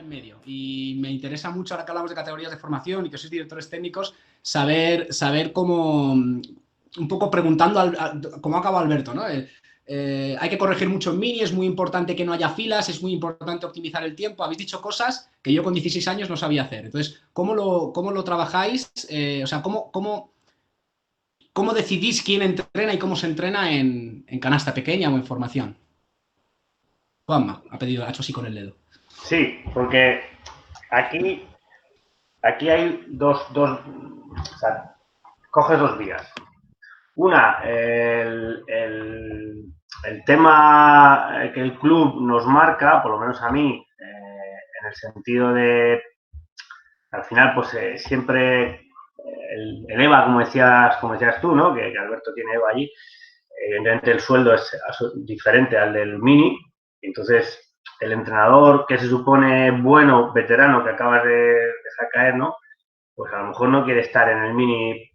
en medio y me interesa mucho, ahora que hablamos de categorías de formación y que sois directores técnicos, saber cómo, un poco preguntando, como acaba Alberto, ¿no? Hay que corregir mucho en mini, es muy importante que no haya filas, es muy importante optimizar el tiempo. Habéis dicho cosas que yo con 16 años no sabía hacer. Entonces, ¿cómo lo trabajáis? O sea, ¿cómo decidís quién entrena y cómo se entrena en canasta pequeña o en formación? Juanma ha hecho así con el dedo. Sí, porque aquí hay o sea, coges dos vías. Una, el tema que el club nos marca, por lo menos a mí, en el sentido de, al final, pues siempre el EVA, como decías tú, ¿no? Que Alberto tiene EVA allí, evidentemente el sueldo es diferente al del mini, entonces el entrenador que se supone bueno, veterano, que acabas de dejar caer, ¿no? Pues a lo mejor no quiere estar en el mini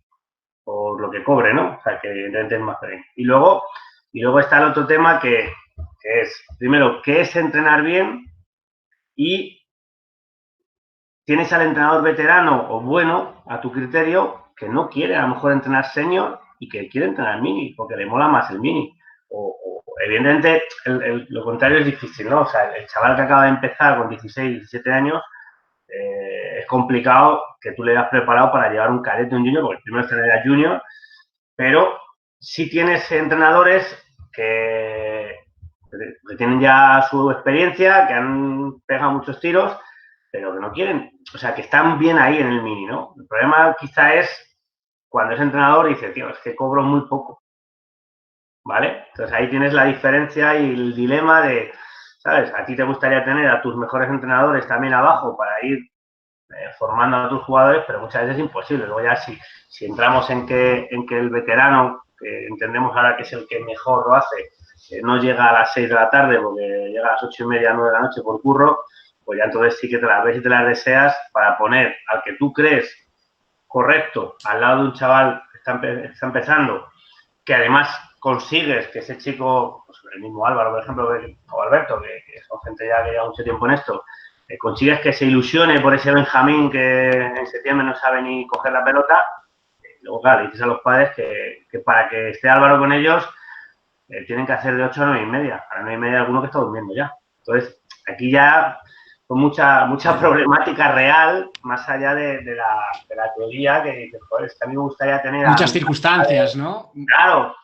por lo que cobre, ¿no? O sea, que evidentemente es más pequeño. Y luego está el otro tema que es, primero, ¿qué es entrenar bien? Y tienes al entrenador veterano o bueno, a tu criterio, que no quiere a lo mejor entrenar senior y que quiere entrenar mini, porque le mola más el mini. Evidentemente, lo contrario es difícil, ¿no? O sea, el chaval que acaba de empezar con 16, 17 años, es complicado que tú le hayas preparado para llevar un cadete, un junior, porque el primero es tener junior, pero sí tienes entrenadores que tienen ya su experiencia, que han pegado muchos tiros, pero que no quieren, o sea, que están bien ahí en el mini, ¿no? El problema quizá es cuando es entrenador y dice, tío, es que cobro muy poco, ¿vale? Entonces ahí tienes la diferencia y el dilema de, ¿sabes? A ti te gustaría tener a tus mejores entrenadores también abajo para ir formando a tus jugadores, pero muchas veces es imposible. Luego ya si entramos en que el veterano, que entendemos ahora que es el que mejor lo hace, no llega a las 6 de la tarde porque llega a las 8:30, 9 de la noche por curro, pues ya entonces sí que te las ves y te las deseas para poner al que tú crees correcto al lado de un chaval que está empezando, que además consigues que ese chico, pues el mismo Álvaro, por ejemplo, o Alberto, que son gente ya que lleva mucho tiempo en esto, consigues que se ilusione por ese Benjamín que en septiembre no sabe ni coger la pelota. Luego, claro, le dices a los padres que para que esté Álvaro con ellos tienen que hacer de 8 a 9:30. A las 9:30 hay alguno que está durmiendo ya. Entonces, aquí ya con mucha problemática real, más allá de la teoría, que dices, joder, es que a mí me gustaría tener... Muchas circunstancias, ¿no? Claro.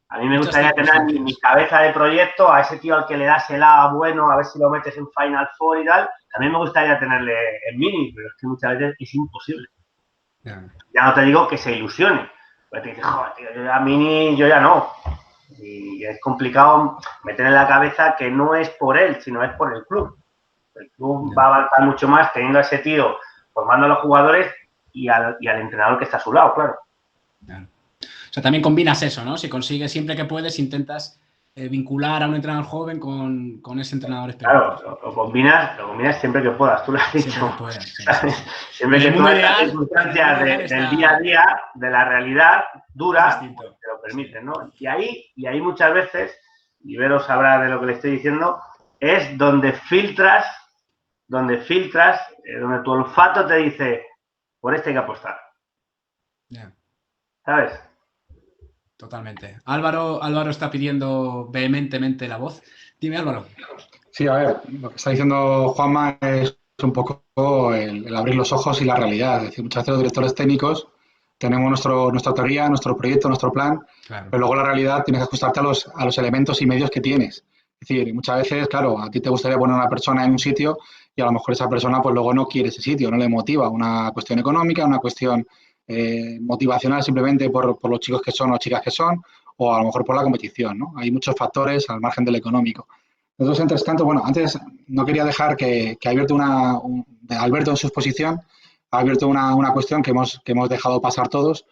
A mí me gustaría tener mi cabeza de proyecto, a ese tío al que le das el A bueno, a ver si lo metes en Final Four y tal. También me gustaría tenerle en mini, pero es que muchas veces es imposible. Ya no te digo que se ilusione. Porque te dices, joder, tío, yo ya mini, yo ya no. Y es complicado meter en la cabeza que no es por él, sino es por el club. El club va a avanzar mucho más teniendo a ese tío formando a los jugadores y al entrenador que está a su lado, claro. O sea, también combinas eso, ¿no? Si consigues, siempre que puedes, intentas vincular a un entrenador joven con ese entrenador experto. Claro, lo combinas siempre que puedas, tú lo has dicho. Siempre que puedas, sí. Siempre que todas las circunstancias del día a día, de la realidad dura, pues te lo permiten, ¿no? Y ahí muchas veces, y Vero sabrá de lo que le estoy diciendo, es donde filtras, donde tu olfato te dice, por este hay que apostar. ¿Sabes? Totalmente. Álvaro está pidiendo vehementemente la voz. Dime, Álvaro. Sí, a ver, lo que está diciendo Juanma es un poco el abrir los ojos y la realidad. Es decir, muchas veces los directores técnicos tenemos nuestra teoría, nuestro proyecto, nuestro plan, claro, pero luego la realidad tienes que ajustarte a los elementos y medios que tienes. Es decir, muchas veces, claro, a ti te gustaría poner a una persona en un sitio y a lo mejor esa persona pues luego no quiere ese sitio, no le motiva. Una cuestión económica, una cuestión motivacional simplemente por los chicos que son o chicas que son, o a lo mejor por la competición, ¿no? Hay muchos factores al margen del económico. Entonces, entre tanto, bueno, antes no quería dejar que Alberto en su exposición ha abierto una cuestión que hemos dejado pasar todos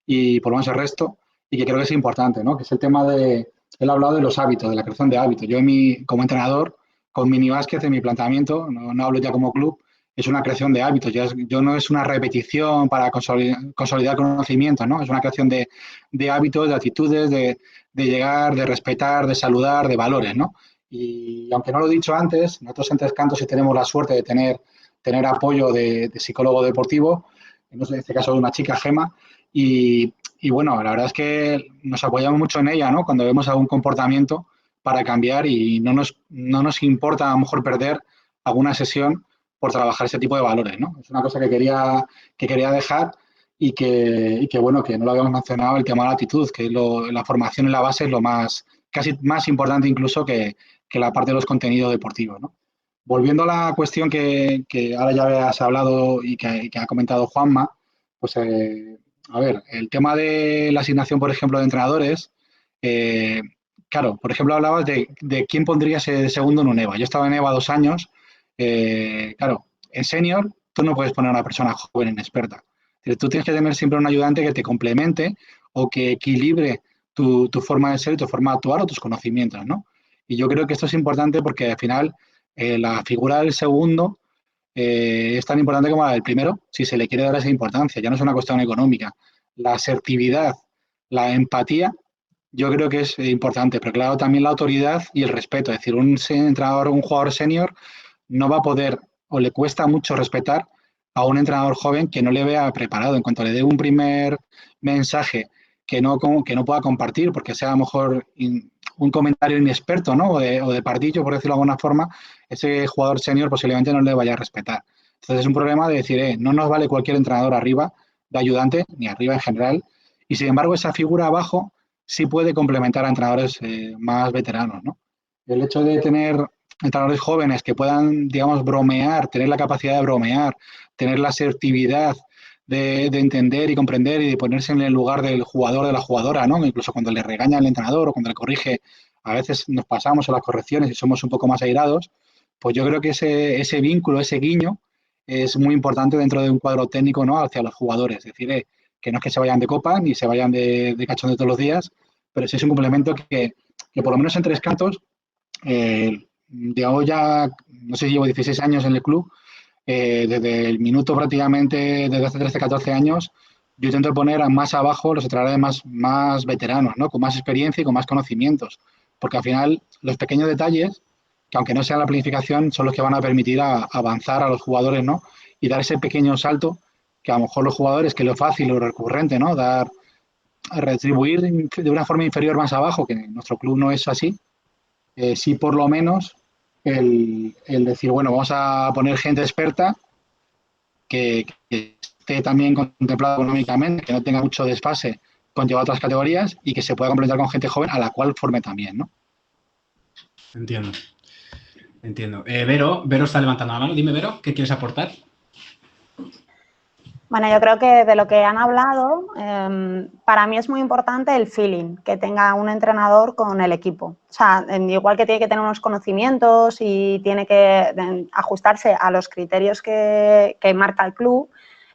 y por lo menos el resto, y que creo que es importante, ¿no? Que es el tema él ha hablado de los hábitos, de la creación de hábitos. Yo como entrenador, con Minibásquet, en mi planteamiento, no hablo ya como club, es una creación de hábitos. Yo no es una repetición para consolidar conocimientos, ¿no? Es una creación de hábitos, de actitudes, de llegar, de respetar, de saludar, de valores, ¿no? Y aunque no lo he dicho antes, nosotros en Tres Cantos sí tenemos la suerte de tener apoyo de psicólogo deportivo, en este caso de una chica, Gema, y bueno, la verdad es que nos apoyamos mucho en ella, ¿no? Cuando vemos algún comportamiento para cambiar y no nos importa a lo mejor perder alguna sesión por trabajar ese tipo de valores, ¿no? Es una cosa que quería dejar y que bueno, que no lo habíamos mencionado, el tema de la actitud, que la formación en la base es lo casi más importante incluso que la parte de los contenidos deportivos, ¿no? Volviendo a la cuestión que ahora ya habías hablado y que ha comentado Juanma, pues a ver, el tema de la asignación, por ejemplo, de entrenadores, claro, por ejemplo, hablabas de quién pondría ese segundo en un EVA. Yo estaba en EVA 2 años, claro, en senior tú no puedes poner a una persona joven inexperta. Tú tienes que tener siempre un ayudante que te complemente o que equilibre tu forma de ser y tu forma de actuar o tus conocimientos, ¿no? Y yo creo que esto es importante porque al final la figura del segundo es tan importante como la del primero, si se le quiere dar esa importancia. Ya no es una cuestión económica. La asertividad, la empatía, yo creo que es importante, pero claro, también la autoridad y el respeto. Es decir, un entrenador, un jugador senior no va a poder o le cuesta mucho respetar a un entrenador joven que no le vea preparado. En cuanto le dé un primer mensaje que no pueda compartir, porque sea a lo mejor un comentario inexperto, ¿no? O de pardillo, por decirlo de alguna forma, ese jugador senior posiblemente no le vaya a respetar. Entonces es un problema de decir, no nos vale cualquier entrenador arriba de ayudante, ni arriba en general, y sin embargo esa figura abajo sí puede complementar a entrenadores más veteranos, ¿no? El hecho de tener entrenadores jóvenes que puedan, digamos, bromear, tener la capacidad de bromear, tener la asertividad de entender y comprender y de ponerse en el lugar del jugador o de la jugadora, ¿no? Incluso cuando le regaña el entrenador o cuando le corrige, a veces nos pasamos a las correcciones y somos un poco más airados, pues yo creo que ese vínculo, ese guiño, es muy importante dentro de un cuadro técnico, ¿no? Hacia los jugadores. Es decir, que no es que se vayan de copa ni se vayan de cachondeo todos los días, pero sí es un complemento que por lo menos en Tres Cantos, digamos ya, no sé si llevo 16 años en el club, desde el minuto prácticamente, desde hace 13, 14 años, yo intento poner más abajo los entrenadores más veteranos, ¿no? Con más experiencia y con más conocimientos, porque al final los pequeños detalles, que aunque no sean la planificación, son los que van a permitir avanzar a los jugadores, ¿no? Y dar ese pequeño salto que a lo mejor los jugadores, que es lo fácil, lo recurrente, ¿no? Retribuir de una forma inferior más abajo, que en nuestro club no es así, sí por lo menos el decir, bueno, vamos a poner gente experta que esté también contemplada económicamente, que no tenga mucho desfase con llevar otras categorías y que se pueda complementar con gente joven a la cual forme también, ¿no? Entiendo. Vero está levantando la mano. Dime, Vero, ¿qué quieres aportar? Bueno, yo creo que de lo que han hablado, para mí es muy importante el feeling que tenga un entrenador con el equipo. O sea, igual que tiene que tener unos conocimientos y tiene que ajustarse a los criterios que marca el club,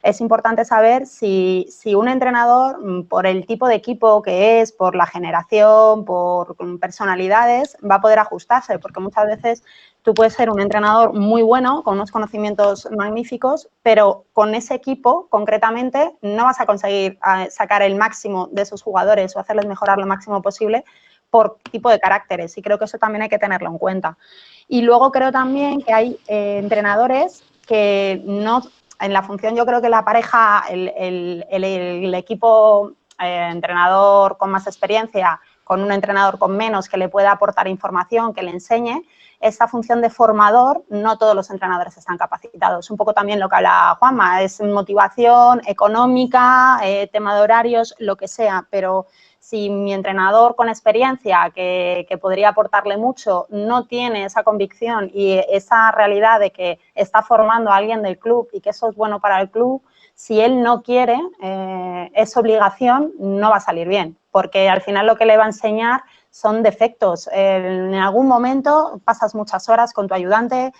es importante saber si un entrenador, por el tipo de equipo que es, por la generación, por personalidades, va a poder ajustarse, porque muchas veces tú puedes ser un entrenador muy bueno, con unos conocimientos magníficos, pero con ese equipo, concretamente, no vas a conseguir sacar el máximo de esos jugadores o hacerles mejorar lo máximo posible por tipo de caracteres. Y creo que eso también hay que tenerlo en cuenta. Y luego creo también que hay entrenadores que no... En la función, yo creo que la pareja, el equipo entrenador con más experiencia, con un entrenador con menos que le pueda aportar información, que le enseñe, esta función de formador, no todos los entrenadores están capacitados. Un poco también lo que habla Juanma, es motivación económica, tema de horarios, lo que sea, pero si mi entrenador con experiencia, que podría aportarle mucho, no tiene esa convicción y esa realidad de que está formando a alguien del club y que eso es bueno para el club, si él no quiere, es obligación, no va a salir bien, porque al final lo que le va a enseñar son defectos. En algún momento pasas muchas horas con tu ayudante,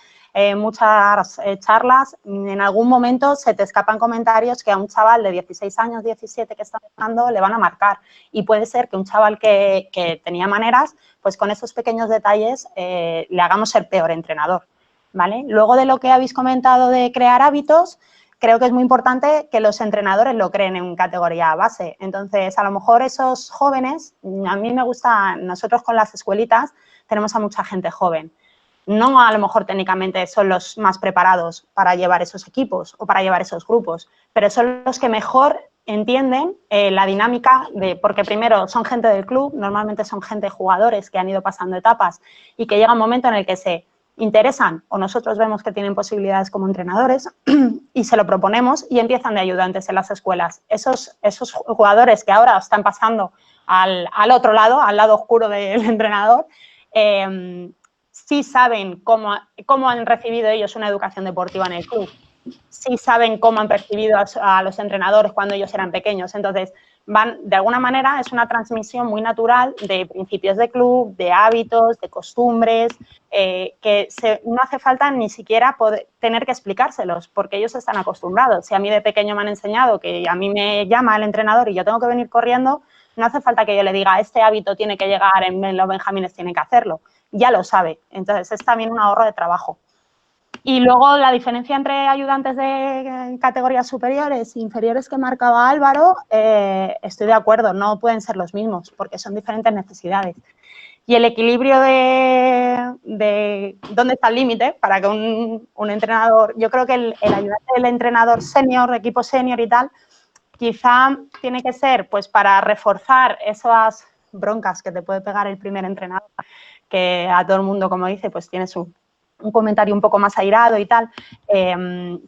muchas charlas, en algún momento se te escapan comentarios que a un chaval de 16 años, 17 que está empezando le van a marcar, y puede ser que un chaval que tenía maneras, pues con esos pequeños detalles le hagamos ser peor entrenador, ¿vale? Luego de lo que habéis comentado de crear hábitos, creo que es muy importante que los entrenadores lo creen en categoría base. Entonces, a lo mejor esos jóvenes, a mí me gusta, nosotros con las escuelitas tenemos a mucha gente joven. No a lo mejor técnicamente son los más preparados para llevar esos equipos o para llevar esos grupos, pero son los que mejor entienden la dinámica porque primero son gente del club, normalmente son gente jugadores que han ido pasando etapas y que llega un momento en el que se interesan o nosotros vemos que tienen posibilidades como entrenadores y se lo proponemos y empiezan de ayudantes en las escuelas. Esos jugadores que ahora están pasando al otro lado, al lado oscuro del entrenador, sí saben cómo han recibido ellos una educación deportiva en el club, sí saben cómo han percibido a los entrenadores cuando ellos eran pequeños. Entonces, de alguna manera, es una transmisión muy natural de principios de club, de hábitos, de costumbres, que no hace falta ni siquiera tener que explicárselos, porque ellos están acostumbrados. Si a mí de pequeño me han enseñado que a mí me llama el entrenador y yo tengo que venir corriendo, no hace falta que yo le diga, este hábito tiene que llegar, en los benjamines tienen que hacerlo. Ya lo sabe. Entonces, es también un ahorro de trabajo. Y luego la diferencia entre ayudantes de categorías superiores e inferiores que marcaba Álvaro, estoy de acuerdo, no pueden ser los mismos porque son diferentes necesidades. Y el equilibrio de dónde está el límite para que un entrenador, yo creo que el ayudante del entrenador senior, equipo senior y tal, quizá tiene que ser pues para reforzar esas broncas que te puede pegar el primer entrenador, que a todo el mundo, como dice, pues tiene un comentario un poco más airado y tal,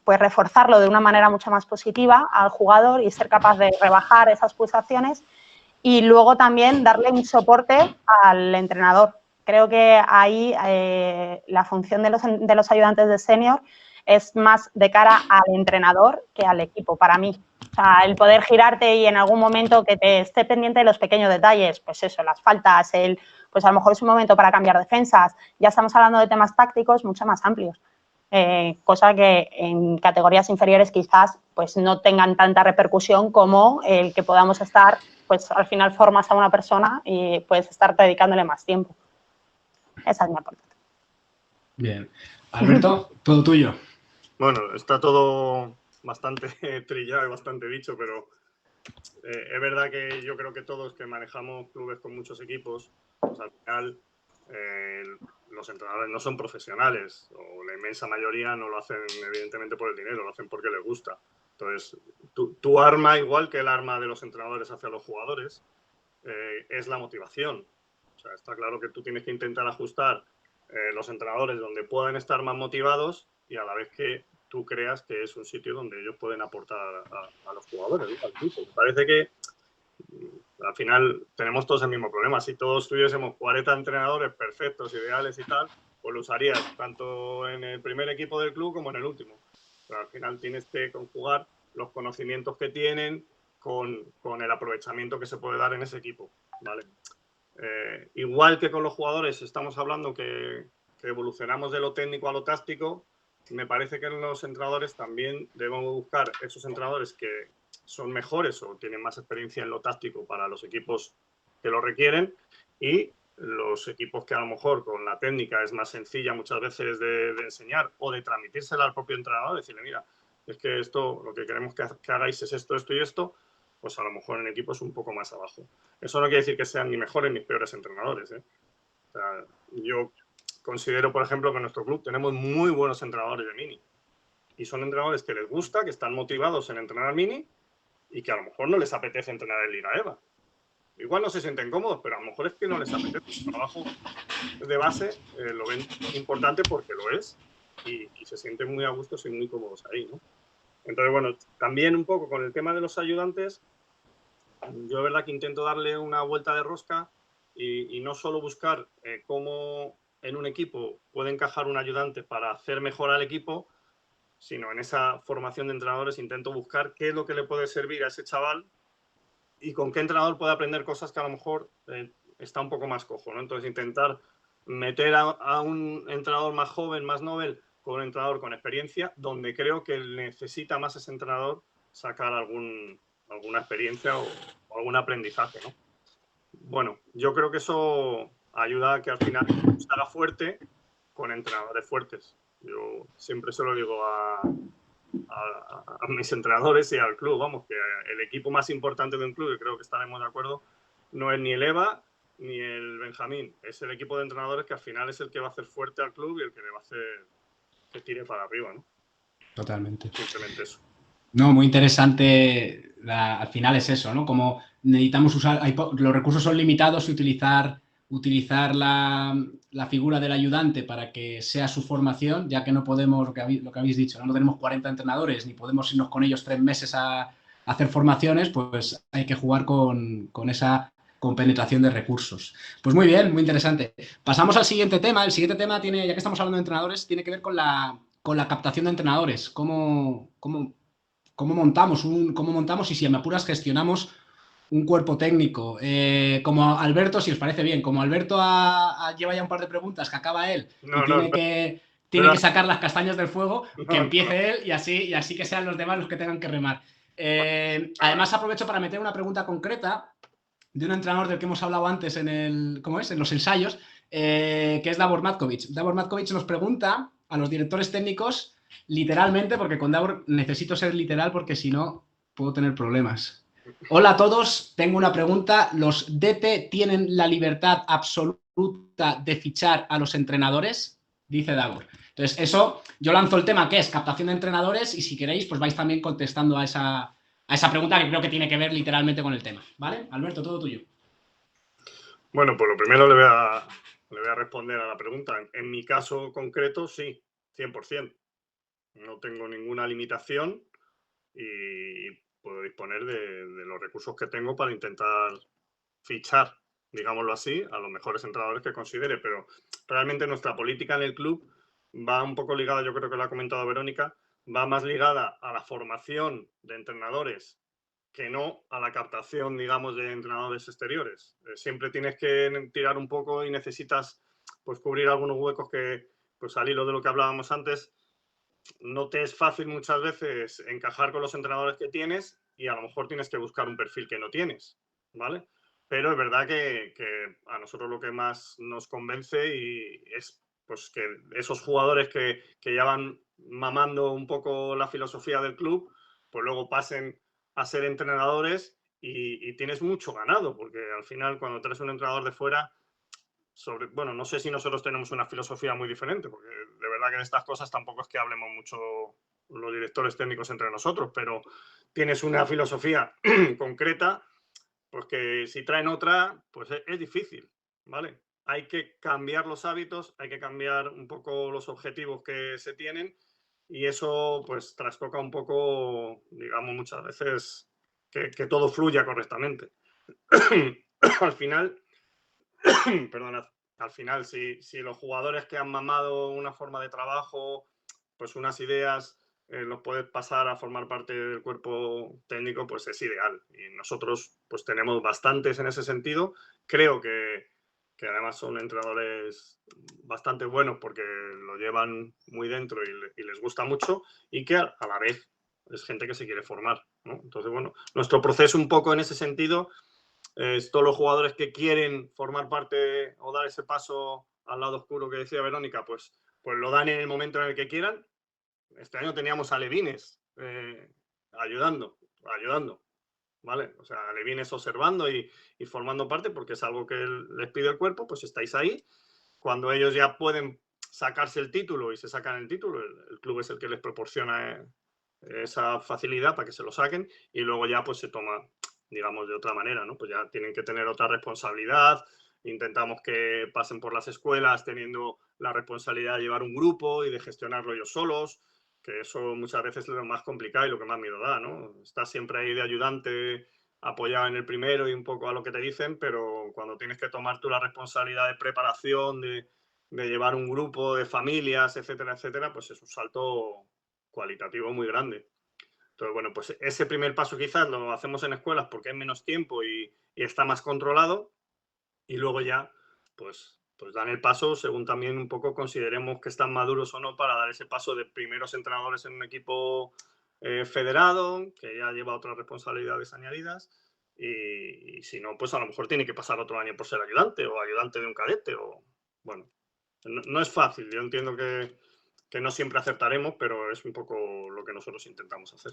pues reforzarlo de una manera mucho más positiva al jugador y ser capaz de rebajar esas pulsaciones y luego también darle un soporte al entrenador. Creo que ahí la función de los ayudantes de senior es más de cara al entrenador que al equipo, para mí. O sea, el poder girarte y en algún momento que te esté pendiente de los pequeños detalles, pues eso, las faltas, pues a lo mejor es un momento para cambiar defensas. Ya estamos hablando de temas tácticos mucho más amplios, cosa que en categorías inferiores quizás pues no tengan tanta repercusión como el que podamos estar, pues al final formas a una persona y puedes estar dedicándole más tiempo. Esa es mi aportación. Bien. Alberto, todo tuyo. Bueno, está todo bastante trillado y bastante dicho, pero es verdad que yo creo que todos que manejamos clubes con muchos equipos, pues al final los entrenadores no son profesionales, o la inmensa mayoría no lo hacen evidentemente por el dinero, lo hacen porque les gusta. Entonces, tu arma, igual que el arma de los entrenadores hacia los jugadores, es la motivación. O sea, está claro que tú tienes que intentar ajustar los entrenadores donde puedan estar más motivados y a la vez que tú creas que es un sitio donde ellos pueden aportar a los jugadores, ¿no? Al equipo. Me parece que al final tenemos todos el mismo problema. Si todos tuviésemos 40 entrenadores perfectos, ideales y tal, pues lo usarías tanto en el primer equipo del club como en el último. Pero al final tienes que conjugar los conocimientos que tienen con el aprovechamiento que se puede dar en ese equipo, ¿vale? Igual que con los jugadores estamos hablando que evolucionamos de lo técnico a lo táctico, me parece que en los entrenadores también debemos buscar esos entrenadores que son mejores o tienen más experiencia en lo táctico para los equipos que lo requieren y los equipos que a lo mejor con la técnica es más sencilla muchas veces de enseñar o de transmitírsela al propio entrenador, decirle, mira, es que esto, lo que queremos que hagáis es esto, esto y esto, pues a lo mejor en equipos un poco más abajo. Eso no quiere decir que sean ni mejores ni peores entrenadores, ¿eh? O sea, yo considero, por ejemplo, que en nuestro club tenemos muy buenos entrenadores de mini. Y son entrenadores que les gusta, que están motivados en entrenar mini y que a lo mejor no les apetece entrenar en Liga EVA. Igual no se sienten cómodos, pero a lo mejor es que no les apetece. Su trabajo de base lo ven importante porque lo es y se sienten muy a gusto y muy cómodos ahí, ¿no? Entonces, bueno, también un poco con el tema de los ayudantes, yo de verdad que intento darle una vuelta de rosca y no solo buscar cómo en un equipo puede encajar un ayudante para hacer mejor al equipo, sino en esa formación de entrenadores intento buscar qué es lo que le puede servir a ese chaval y con qué entrenador puede aprender cosas que a lo mejor está un poco más cojo, ¿no? Entonces intentar meter a un entrenador más joven, más novel, con un entrenador con experiencia, donde creo que necesita más ese entrenador sacar alguna experiencia o algún aprendizaje, ¿no? Bueno, yo creo que eso ayuda a que al final se haga fuerte con entrenadores fuertes. Yo siempre se lo digo a a mis entrenadores y al club. Vamos, que el equipo más importante de un club, y creo que estaremos de acuerdo, no es ni el EVA ni el Benjamín. Es el equipo de entrenadores que al final es el que va a hacer fuerte al club y el que le va a hacer que tire para arriba, ¿no? Totalmente. Simplemente eso. No, muy interesante. Al final es eso, ¿no? Como necesitamos usar, los recursos son limitados y utilizar la figura del ayudante para que sea su formación, ya que no podemos, lo que habéis dicho, ¿no? No tenemos 40 entrenadores ni podemos irnos con ellos 3 meses a hacer formaciones, pues hay que jugar con esa compenetración de recursos. Pues muy bien, muy interesante. Pasamos al siguiente tema. El siguiente tema tiene, ya que estamos hablando de entrenadores, tiene que ver con la captación de entrenadores. ¿Cómo montamos y, si me apuras, gestionamos un cuerpo técnico? Como Alberto, si os parece bien, como Alberto lleva ya un par de preguntas que acaba él y tiene que sacar las castañas del fuego, que empiece él y así que sean los demás los que tengan que remar. Además, aprovecho para meter una pregunta concreta de un entrenador del que hemos hablado antes en los ensayos, que es Davor Matkovic. Davor Matkovic nos pregunta a los directores técnicos, literalmente, porque con Davor necesito ser literal porque si no puedo tener problemas. Hola a todos, tengo una pregunta. ¿Los DT tienen la libertad absoluta de fichar a los entrenadores? Dice Davor. Entonces, eso, yo lanzo el tema que es captación de entrenadores y si queréis, pues vais también contestando a esa pregunta que creo que tiene que ver literalmente con el tema. ¿Vale? Alberto, todo tuyo. Bueno, pues lo primero le voy a responder a la pregunta. En mi caso concreto, sí, 100%. No tengo ninguna limitación y puedo disponer de los recursos que tengo para intentar fichar, digámoslo así, a los mejores entrenadores que considere. Pero realmente nuestra política en el club va un poco ligada, yo creo que lo ha comentado Verónica, va más ligada a la formación de entrenadores que no a la captación, digamos, de entrenadores exteriores. Siempre tienes que tirar un poco y necesitas pues cubrir algunos huecos que, pues al hilo de lo que hablábamos antes, no te es fácil muchas veces encajar con los entrenadores que tienes y a lo mejor tienes que buscar un perfil que no tienes, ¿vale? Pero es verdad que a nosotros lo que más nos convence y es pues que esos jugadores que ya van mamando un poco la filosofía del club, pues luego pasen a ser entrenadores y tienes mucho ganado, porque al final cuando traes un entrenador de fuera, bueno, no sé si nosotros tenemos una filosofía muy diferente, porque de verdad que de estas cosas tampoco es que hablemos mucho los directores técnicos entre nosotros, pero tienes una filosofía concreta, pues que si traen otra, pues es difícil, ¿vale? Hay que cambiar los hábitos, hay que cambiar un poco los objetivos que se tienen y eso pues trastoca un poco, digamos, muchas veces que todo fluya correctamente. Al final, perdonad, al final si los jugadores que han mamado una forma de trabajo, pues unas ideas, los puedes pasar a formar parte del cuerpo técnico, pues es ideal. Y nosotros pues tenemos bastantes en ese sentido. Creo que además son entrenadores bastante buenos porque lo llevan muy dentro y les gusta mucho y que a la vez es gente que se quiere formar, ¿no? Entonces, bueno, nuestro proceso un poco en ese sentido es todos los jugadores que quieren formar parte o dar ese paso al lado oscuro que decía Verónica, pues lo dan en el momento en el que quieran. Este año teníamos a Levines ayudando, ¿vale? O sea, Levines observando y formando parte porque es algo que les pide el cuerpo, pues estáis ahí. Cuando ellos ya pueden sacarse el título y se sacan el título, el club es el que les proporciona esa facilidad para que se lo saquen y luego ya pues se toma, digamos, de otra manera, ¿no? Pues ya tienen que tener otra responsabilidad. Intentamos que pasen por las escuelas teniendo la responsabilidad de llevar un grupo y de gestionarlo ellos solos, que eso muchas veces es lo más complicado y lo que más miedo da, ¿no? Estás siempre ahí de ayudante, apoyado en el primero y un poco a lo que te dicen, pero cuando tienes que tomar tú la responsabilidad de preparación, de llevar un grupo de familias, etcétera, etcétera, pues es un salto cualitativo muy grande. Entonces, bueno, pues ese primer paso quizás lo hacemos en escuelas porque hay menos tiempo y está más controlado y luego ya, pues dan el paso según también un poco consideremos que están maduros o no para dar ese paso de primeros entrenadores en un equipo federado, que ya lleva otras responsabilidades añadidas y si no, pues a lo mejor tiene que pasar otro año por ser ayudante o ayudante de un cadete o, bueno, no es fácil. Yo entiendo que que no siempre acertaremos, pero es un poco lo que nosotros intentamos hacer.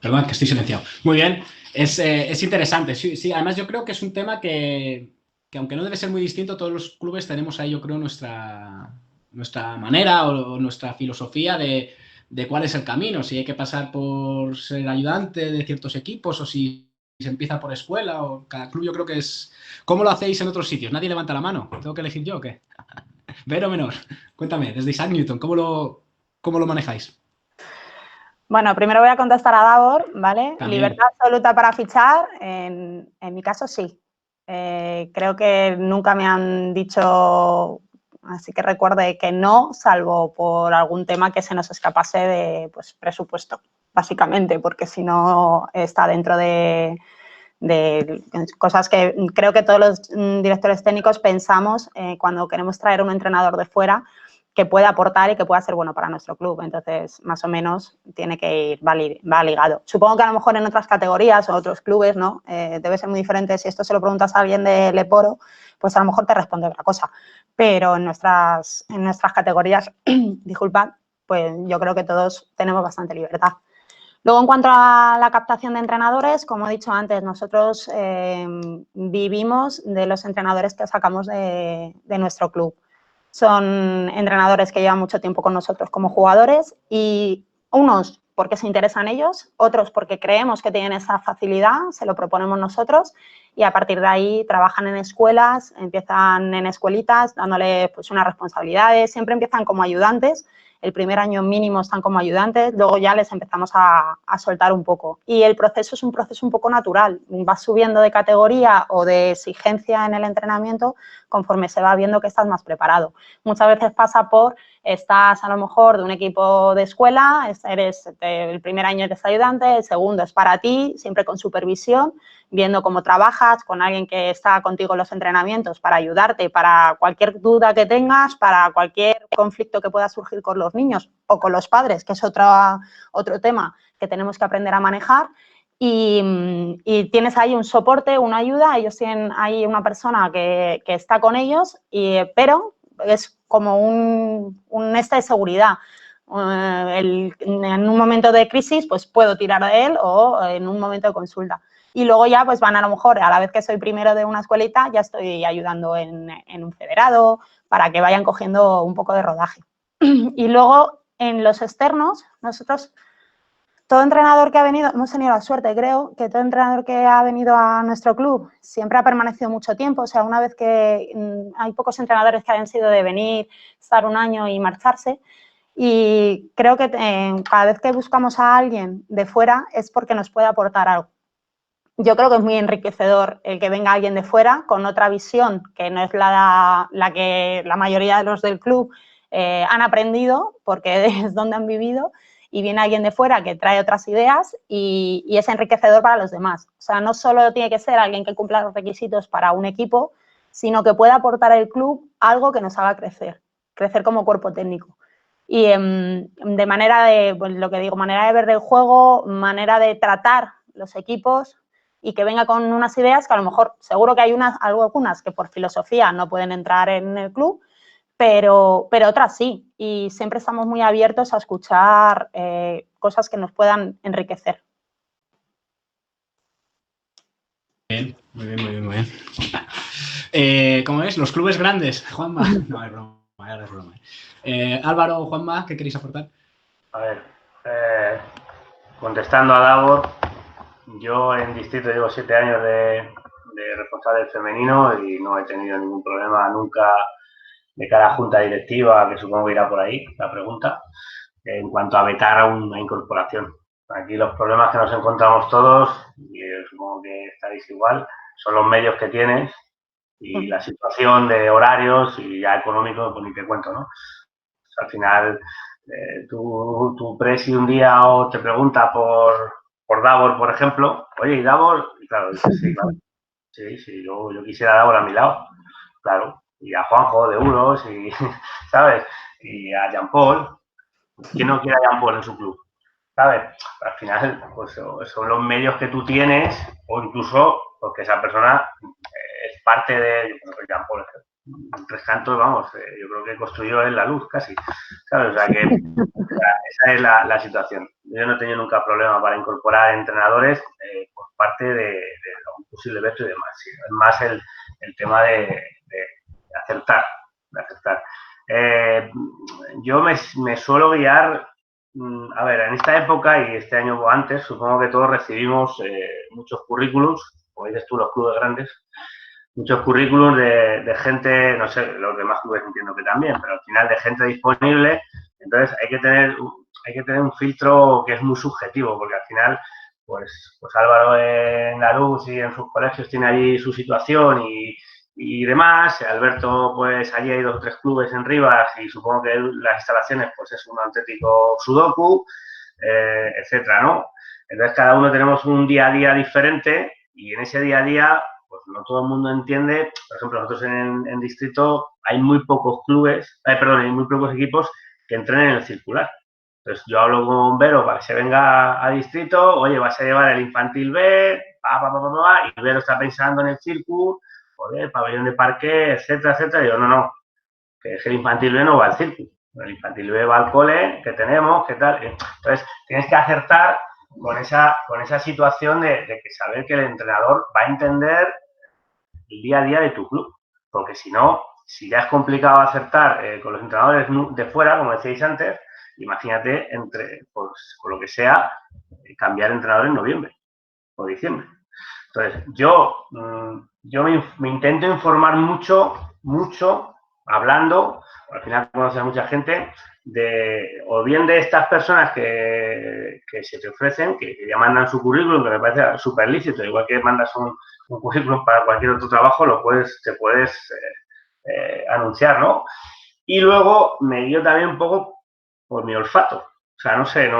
Perdón, que estoy silenciado. Muy bien, es interesante. Sí, además yo creo que es un tema que aunque no debe ser muy distinto, todos los clubes tenemos ahí, yo creo, nuestra manera o nuestra filosofía de cuál es el camino, si hay que pasar por ser ayudante de ciertos equipos o si se empieza por escuela o cada club yo creo que es... ¿Cómo lo hacéis en otros sitios? ¿Nadie levanta la mano? ¿Tengo que elegir yo o qué? ¿Ver o menor? Cuéntame, desde Isaac Newton, ¿cómo lo manejáis? Bueno, primero voy a contestar a Davor, ¿vale? También. Libertad absoluta para fichar, en mi caso sí. Creo que nunca me han dicho, así que recuerde que no, salvo por algún tema que se nos escapase de pues, presupuesto, básicamente, porque si no está dentro de cosas que creo que todos los directores técnicos pensamos cuando queremos traer un entrenador de fuera que pueda aportar y que pueda ser bueno para nuestro club. Entonces, más o menos, tiene que ir, va ligado. Supongo que a lo mejor en otras categorías o otros clubes, ¿no? Debe ser muy diferente. Si esto se lo preguntas a alguien de Leporo, pues a lo mejor te responde otra cosa. Pero en nuestras categorías, disculpad, pues yo creo que todos tenemos bastante libertad. Luego, en cuanto a la captación de entrenadores, como he dicho antes, nosotros vivimos de los entrenadores que sacamos de nuestro club. Son entrenadores que llevan mucho tiempo con nosotros como jugadores y unos porque se interesan ellos, otros porque creemos que tienen esa facilidad, se lo proponemos nosotros y a partir de ahí trabajan en escuelas, empiezan en escuelitas dándole pues unas responsabilidades, siempre empiezan como ayudantes. El primer año mínimo están como ayudantes, luego ya les empezamos a soltar un poco. Y el proceso es un proceso un poco natural. Vas subiendo de categoría o de exigencia en el entrenamiento conforme se va viendo que estás más preparado. Muchas veces pasa por, estás a lo mejor de un equipo de escuela, el primer año eres ayudante, el segundo es para ti, siempre con supervisión, viendo cómo trabajas, con alguien que está contigo en los entrenamientos para ayudarte, para cualquier duda que tengas, para cualquier conflicto que pueda surgir con los niños o con los padres, que es otro tema que tenemos que aprender a manejar. Y tienes ahí un soporte, una ayuda, ellos tienen ahí una persona que está con ellos, pero es como un este de seguridad. En un momento de crisis, pues puedo tirar de él o en un momento de consulta. Y luego ya pues van a lo mejor, a la vez que soy primero de una escuelita, ya estoy ayudando en un federado para que vayan cogiendo un poco de rodaje. Y luego en los externos, nosotros, todo entrenador que ha venido, hemos tenido la suerte, creo, que todo entrenador que ha venido a nuestro club siempre ha permanecido mucho tiempo. O sea, una vez que hay pocos entrenadores que hayan sido de venir, estar un año y marcharse. Y creo que cada vez que buscamos a alguien de fuera es porque nos puede aportar algo. Yo creo que es muy enriquecedor el que venga alguien de fuera con otra visión, que no es la que la mayoría de los del club han aprendido, porque es donde han vivido, y viene alguien de fuera que trae otras ideas y es enriquecedor para los demás. O sea, no solo tiene que ser alguien que cumpla los requisitos para un equipo, sino que pueda aportar al club algo que nos haga crecer como cuerpo técnico. Y de manera de, pues lo que digo, manera de ver el juego, manera de tratar los equipos y que venga con unas ideas que a lo mejor, seguro que hay algunas que por filosofía no pueden entrar en el club, pero otras sí. Y siempre estamos muy abiertos a escuchar cosas que nos puedan enriquecer. Bien, muy bien. ¿Cómo es? Los clubes grandes, Juanma. No, es broma. Álvaro o Juanma, ¿qué queréis aportar? A ver, contestando a Davor, yo en Distrito llevo 7 años de responsable femenino y no he tenido ningún problema nunca de cara a junta directiva, que supongo que irá por ahí la pregunta, en cuanto a vetar a una incorporación. Aquí los problemas que nos encontramos todos, y supongo que estaréis igual, son los medios que tienes y la situación de horarios y ya económico, pues ni te cuento, ¿no? O sea, al final, tu presi un día o te pregunta por Davor, por ejemplo, oye, ¿y Davor? Y claro, dices, sí, claro. Sí, yo quisiera a Davor a mi lado, claro. Y a Juanjo de Uros, y, ¿sabes? Y a Jean Paul. ¿Quién no quiere a Jean Paul en su club? ¿Sabes? Al final, pues son los medios que tú tienes o incluso porque esa persona parte de, yo creo que Jean Paul, Tres Cantos, vamos, yo creo que construyó él la luz casi, ¿sabes? O sea que esa es la situación. Yo no he tenido nunca problema para incorporar entrenadores por parte de un posible veto y demás. Sí, es más el tema de acertar, yo me suelo guiar, a ver, en esta época y este año o antes, supongo que todos recibimos muchos currículums, como dices tú, los clubes grandes, muchos currículums de gente, no sé, los demás clubes entiendo que también, pero al final de gente disponible. Entonces hay que tener un filtro que es muy subjetivo, porque al final, pues Álvaro en la luz y en sus colegios tiene allí su situación y demás. Alberto, pues allí hay 2 o 3 clubes en Rivas y supongo que las instalaciones, pues es un auténtico sudoku, etcétera, ¿no? Entonces cada uno tenemos un día a día diferente y en ese día a día, pues no todo el mundo entiende. Por ejemplo, nosotros en Distrito hay muy pocos hay muy pocos equipos que entrenen en el circular. Entonces yo hablo con Vero para que se venga a Distrito, oye, vas a llevar el infantil B, y Vero está pensando en el circuito, joder, pabellón de parque, etcétera, etcétera. Y yo, no, que el infantil B no va al circuito. El infantil B va al cole, que tenemos, qué tal. Entonces, tienes que acertar con esa situación de que saber que el entrenador va a entender el día a día de tu club. Porque si no, si ya es complicado acertar con los entrenadores de fuera, como decíais antes, imagínate pues, con lo que sea, cambiar entrenador en noviembre o diciembre. Entonces, yo me intento informar mucho, hablando, al final conoces a mucha gente, o bien de estas personas que se te ofrecen, que ya mandan su currículum, que me parece súper lícito, igual que mandas un currículum para cualquier otro trabajo, te puedes anunciar, ¿no? Y luego me guío también un poco por mi olfato. O sea, no sé,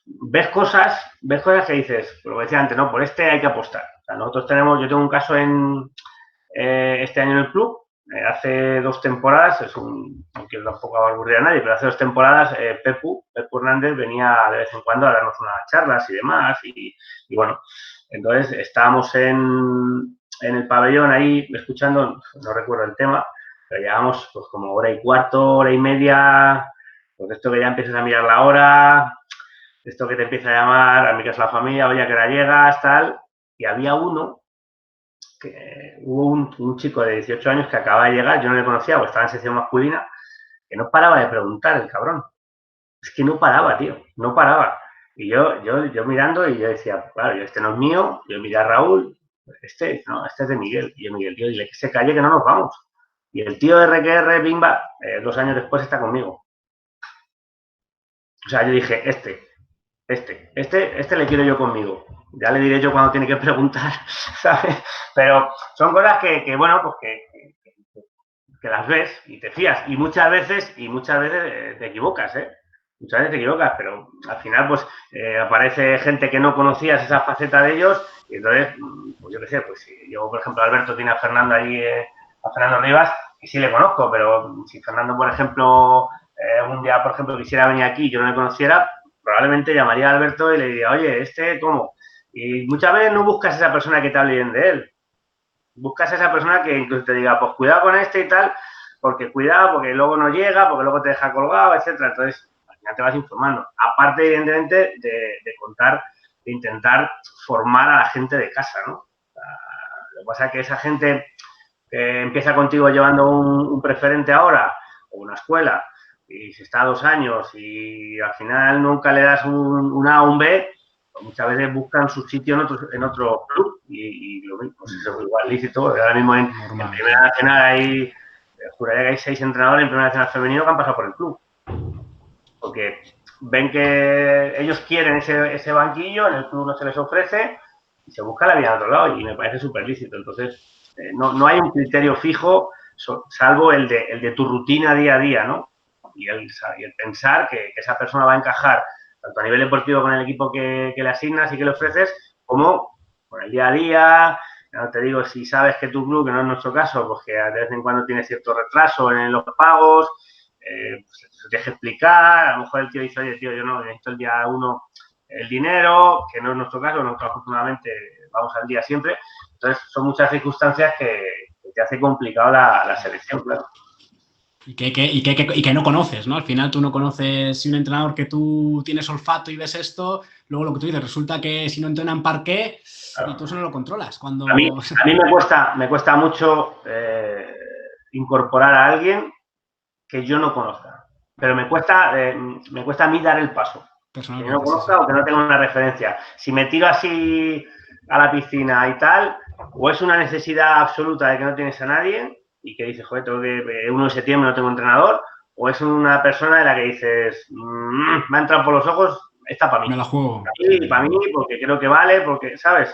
ves cosas que dices, lo que decía antes, ¿no? Por este hay que apostar. O sea, yo tengo un caso este año en el club, hace 2 temporadas, no quiero tampoco aburrir a nadie, pero hace 2 temporadas Pepu Hernández venía de vez en cuando a darnos unas charlas y demás, y bueno, entonces estábamos en el pabellón ahí escuchando, no recuerdo el tema, pero llevamos pues como hora y cuarto, hora y media, pues esto que ya empiezas a mirar la hora, esto que te empieza a llamar, a mi caso la familia, oye, ¿a qué hora llegas, tal? Y había hubo un chico de 18 años que acaba de llegar, yo no le conocía, porque estaba en sección masculina, que no paraba de preguntar, el cabrón. Es que no paraba, tío, no paraba. Y yo mirando y yo decía, claro, este no es mío, yo miré a Raúl, este es de Miguel. Y yo, Miguel, tío, dile que se calle, que no nos vamos. Y el tío de RQR, Bimba, 2 años después está conmigo. O sea, yo dije, este le quiero yo conmigo. Ya le diré yo cuando tiene que preguntar, ¿sabes? Pero son cosas que bueno, pues que las ves y te fías. Y muchas veces te equivocas, ¿eh? Muchas veces te equivocas, pero al final, pues, aparece gente que no conocías esa faceta de ellos y entonces, pues yo qué sé, pues si yo, por ejemplo, Alberto tiene a Fernando allí, a Fernando Rivas, y sí le conozco, pero si Fernando, por ejemplo, un día, por ejemplo, quisiera venir aquí y yo no le conociera, probablemente llamaría a Alberto y le diría, oye, ¿cómo? Y muchas veces no buscas a esa persona que te hable bien de él. Buscas a esa persona que incluso te diga, pues cuidado con este y tal, porque luego no llega, porque luego te deja colgado, etcétera. Entonces, al final te vas informando. Aparte, evidentemente, de intentar formar a la gente de casa, ¿no? Lo que pasa es que esa gente que empieza contigo llevando un preferente ahora, o una escuela, y se está 2 años y al final nunca le das un A o un B, pues muchas veces buscan su sitio en otro club y lo mismo, pues eso es igual lícito. Ahora mismo en Primera Nacional juraría que hay 6 entrenadores en Primera Nacional femenino que han pasado por el club. Porque ven que ellos quieren ese banquillo, en el club no se les ofrece y se busca la vida de otro lado y me parece súper lícito. Entonces, no hay un criterio fijo, salvo el de tu rutina día a día, ¿no? Y el pensar que esa persona va a encajar tanto a nivel deportivo con el equipo que le asignas y que le ofreces, como con el día a día. No te digo, si sabes que tu club, que no es nuestro caso, pues que de vez en cuando tiene cierto retraso en los pagos, pues se tienes que explicar. A lo mejor el tío dice, oye, tío, yo no necesito el día 1 el dinero, que no es nuestro caso, nosotros afortunadamente vamos al día siempre, Entonces, son muchas circunstancias que te hace complicado la selección, claro. Y que no conoces, ¿no? Al final tú no conoces, si un entrenador que tú tienes olfato y ves esto, luego lo que tú dices, resulta que si no entrena en parqué, claro, y tú eso no lo controlas. Cuando... A mí me cuesta mucho incorporar a alguien que yo no conozca, pero me cuesta a mí dar el paso. Que no conozca, sí. O que no tenga una referencia. Si me tiro así a la piscina y tal, o es una necesidad absoluta de que no tienes a nadie y que dices, joder, tengo que 1 de septiembre no tengo entrenador, o es una persona de la que dices, me ha entrado por los ojos, esta para mí. Me la juego. Para mí, porque creo que vale, porque, ¿sabes?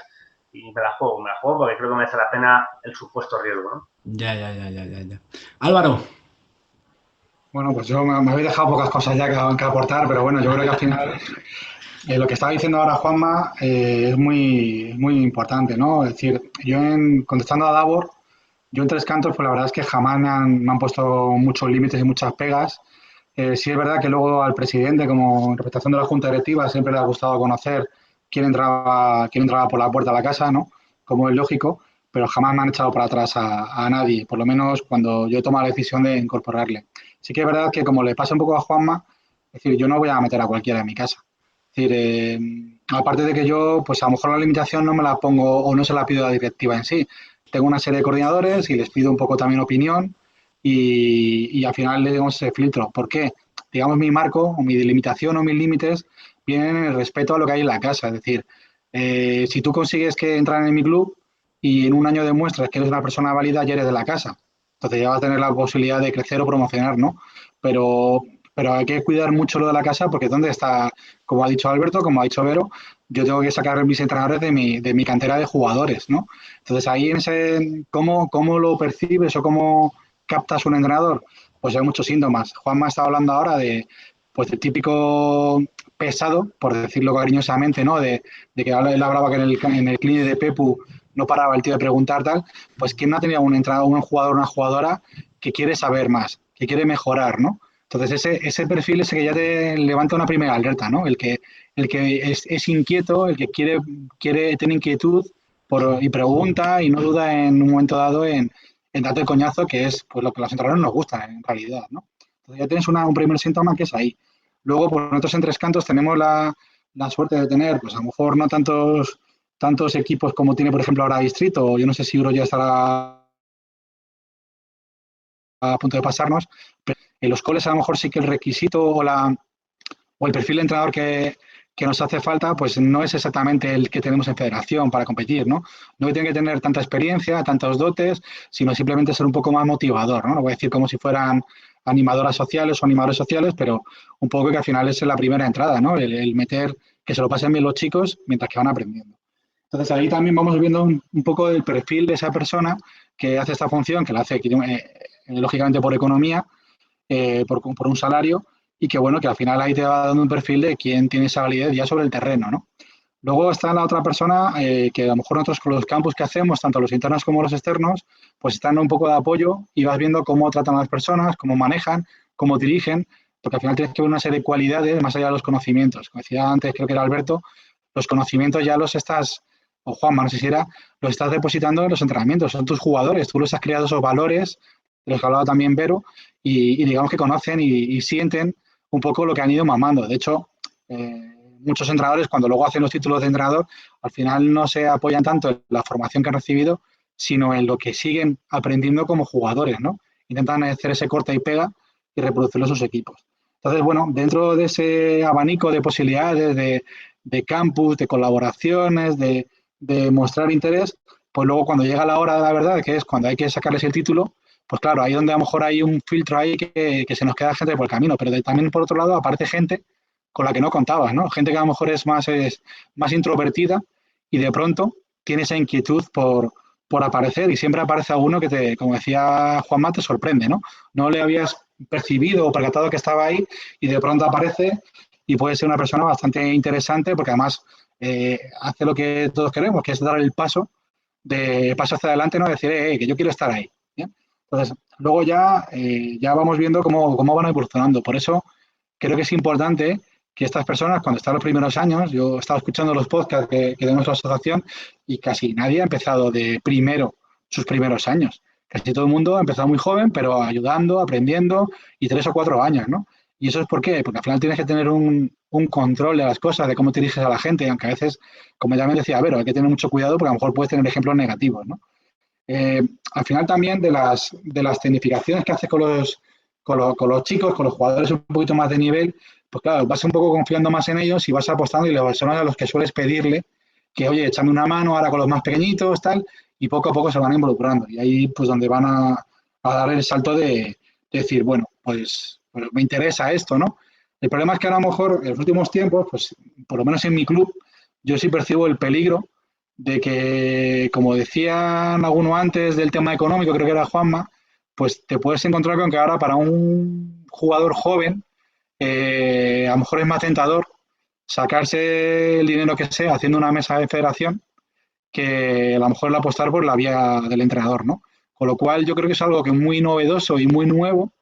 Y me la juego porque creo que merece la pena el supuesto riesgo, ¿no? Ya. Álvaro. Bueno, pues yo me habéis dejado pocas cosas ya que aportar, pero bueno, yo creo que al final lo que estaba diciendo ahora Juanma es muy, muy importante, ¿no? Es decir, yo contestando a Davor, yo en Tres Cantos, pues la verdad es que jamás me han puesto muchos límites y muchas pegas. Sí es verdad que luego al presidente, como en representación de la Junta Directiva, siempre le ha gustado conocer quién entraba por la puerta de la casa, ¿no? Como es lógico, pero jamás me han echado para atrás a nadie, por lo menos cuando yo he tomado la decisión de incorporarle. Sí que es verdad que, como le pasa un poco a Juanma, es decir, yo no voy a meter a cualquiera en mi casa. Es decir, aparte de que yo, pues a lo mejor la limitación no me la pongo o no se la pido a la directiva en sí. Tengo una serie de coordinadores y les pido un poco también opinión y al final le damos ese filtro. ¿Por qué? Digamos, mi marco o mi delimitación o mis límites vienen en el respeto a lo que hay en la casa. Es decir, si tú consigues que entran en mi club y en un año demuestras que eres una persona válida, ya eres de la casa. Entonces ya vas a tener la posibilidad de crecer o promocionar, ¿no? Pero hay que cuidar mucho lo de la casa porque ¿dónde está? Como ha dicho Alberto, como ha dicho Vero, yo tengo que sacar mis entrenadores de mi cantera de jugadores, ¿no? Entonces ahí en ese, ¿cómo lo percibes o cómo captas un entrenador? Pues hay muchos síntomas. Juanma está hablando ahora del típico pesado, por decirlo cariñosamente, ¿no? De que él hablaba que en el clinic de Pepu no paraba el tío de preguntar tal, pues ¿quién no ha tenido un entrenador, un jugador, una jugadora que quiere saber más, que quiere mejorar, ¿no? Entonces ese perfil ese que ya te levanta una primera alerta, ¿no? El que es inquieto, el que quiere tener inquietud y pregunta y no duda en un momento dado en darte el coñazo, que es pues lo que a los entrenadores nos gusta en realidad, ¿no? Entonces ya tienes un primer síntoma que es ahí. Luego, pues nosotros en Tres Cantos tenemos la suerte de tener, pues a lo mejor no tantos equipos como tiene, por ejemplo, ahora Distrito, o yo no sé si Euro ya estará a punto de pasarnos, pero en los coles a lo mejor sí que el requisito o el perfil de entrenador que nos hace falta, pues no es exactamente el que tenemos en federación para competir, ¿no? No tiene que tener tanta experiencia, tantos dotes, sino simplemente ser un poco más motivador, ¿no? No voy a decir como si fueran animadoras sociales o animadores sociales, pero un poco que al final es la primera entrada, ¿no? El meter que se lo pasen bien los chicos mientras que van aprendiendo. Entonces ahí también vamos viendo un poco el perfil de esa persona que hace esta función, que la hace lógicamente por economía, por un salario, y que bueno, que al final ahí te va dando un perfil de quién tiene esa validez ya sobre el terreno, ¿no? Luego está la otra persona que a lo mejor nosotros con los campus que hacemos, tanto los internos como los externos, pues están un poco de apoyo y vas viendo cómo tratan a las personas, cómo manejan, cómo dirigen, porque al final tienes que ver una serie de cualidades más allá de los conocimientos. Como decía antes, creo que era Alberto, los conocimientos ya los estás, o Juanma, no sé si era, los estás depositando en los entrenamientos, son tus jugadores, tú los has creado esos valores, de los que hablaba también Vero, y digamos que conocen y sienten un poco lo que han ido mamando. De hecho, muchos entrenadores, cuando luego hacen los títulos de entrenador, al final no se apoyan tanto en la formación que han recibido, sino en lo que siguen aprendiendo como jugadores, ¿no? Intentan hacer ese corta y pega y reproducirlo en sus equipos. Entonces, bueno, dentro de ese abanico de posibilidades de campus, de colaboraciones, de mostrar interés, pues luego cuando llega la hora de la verdad, que es cuando hay que sacarles el título, pues claro, ahí donde a lo mejor hay un filtro ahí que se nos queda gente por el camino, pero también por otro lado aparece gente con la que no contabas, ¿no? Gente que a lo mejor es más introvertida y de pronto tiene esa inquietud por aparecer y siempre aparece alguno que como decía Juanma, te sorprende, ¿no? No le habías percibido o percatado que estaba ahí y de pronto aparece y puede ser una persona bastante interesante porque además hace lo que todos queremos, que es dar el paso hacia adelante, ¿no? Decir, que yo quiero estar ahí. ¿Bien? Entonces, luego ya vamos viendo cómo van evolucionando. Por eso creo que es importante que estas personas, cuando están los primeros años, yo he estado escuchando los podcasts que tenemos la asociación y casi nadie ha empezado de primero sus primeros años. Casi todo el mundo ha empezado muy joven, pero ayudando, aprendiendo, y 3 o 4 años, ¿no? ¿Y eso es por qué? Porque al final tienes que tener un control de las cosas, de cómo te diriges a la gente, aunque a veces, como ya me decía, hay que tener mucho cuidado porque a lo mejor puedes tener ejemplos negativos, ¿no? Al final también de las tecnificaciones que haces con los chicos, con los jugadores un poquito más de nivel, pues claro, vas un poco confiando más en ellos y vas apostando y son a los que sueles pedirle que, oye, échame una mano ahora con los más pequeñitos, tal, y poco a poco se van involucrando. Y ahí pues donde van a dar el salto de decir, bueno, pues me interesa esto, ¿no? El problema es que a lo mejor en los últimos tiempos, pues por lo menos en mi club, yo sí percibo el peligro de que, como decían alguno antes del tema económico, creo que era Juanma, pues te puedes encontrar con que ahora para un jugador joven a lo mejor es más tentador sacarse el dinero que sea haciendo una mesa de federación que a lo mejor el apostar por la vía del entrenador, ¿no? Con lo cual yo creo que es algo que es muy novedoso y muy nuevo,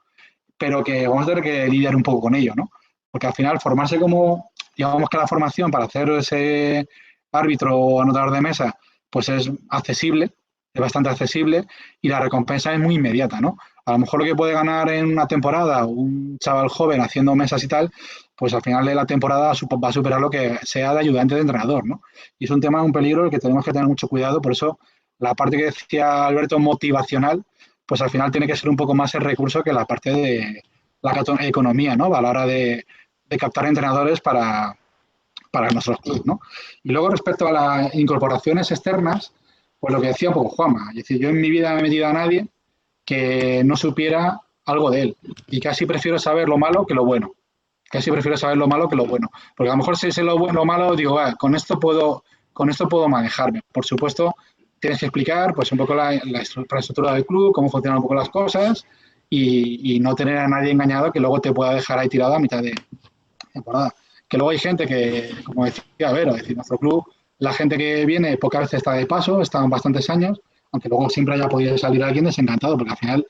pero que vamos a tener que lidiar un poco con ello, ¿no? Porque al final formarse como, digamos que la formación para hacer ese árbitro o anotador de mesa, pues es accesible, es bastante accesible y la recompensa es muy inmediata, ¿no? A lo mejor lo que puede ganar en una temporada un chaval joven haciendo mesas y tal, pues al final de la temporada va a superar lo que sea de ayudante de entrenador, ¿no? Y es un tema, un peligro el que tenemos que tener mucho cuidado, por eso la parte que decía Alberto motivacional, pues al final tiene que ser un poco más el recurso que la parte de la economía, ¿no? A la hora de captar entrenadores para nuestros clubes, ¿no? Y luego respecto a las incorporaciones externas, pues lo que decía un poco Juanma, es decir, yo en mi vida no he metido a nadie que no supiera algo de él y casi prefiero saber lo malo que lo bueno. Casi prefiero saber lo malo que lo bueno. Porque a lo mejor si sé lo bueno o lo malo, digo, con esto puedo manejarme. Por supuesto, tienes que explicar pues un poco la infraestructura del club, cómo funcionan un poco las cosas y no tener a nadie engañado que luego te pueda dejar ahí tirado a mitad de temporada. Que luego hay gente que, como decía Vero, es decir, nuestro club, la gente que viene pocas veces está de paso, están bastantes años, aunque luego siempre haya podido salir alguien desencantado, porque al final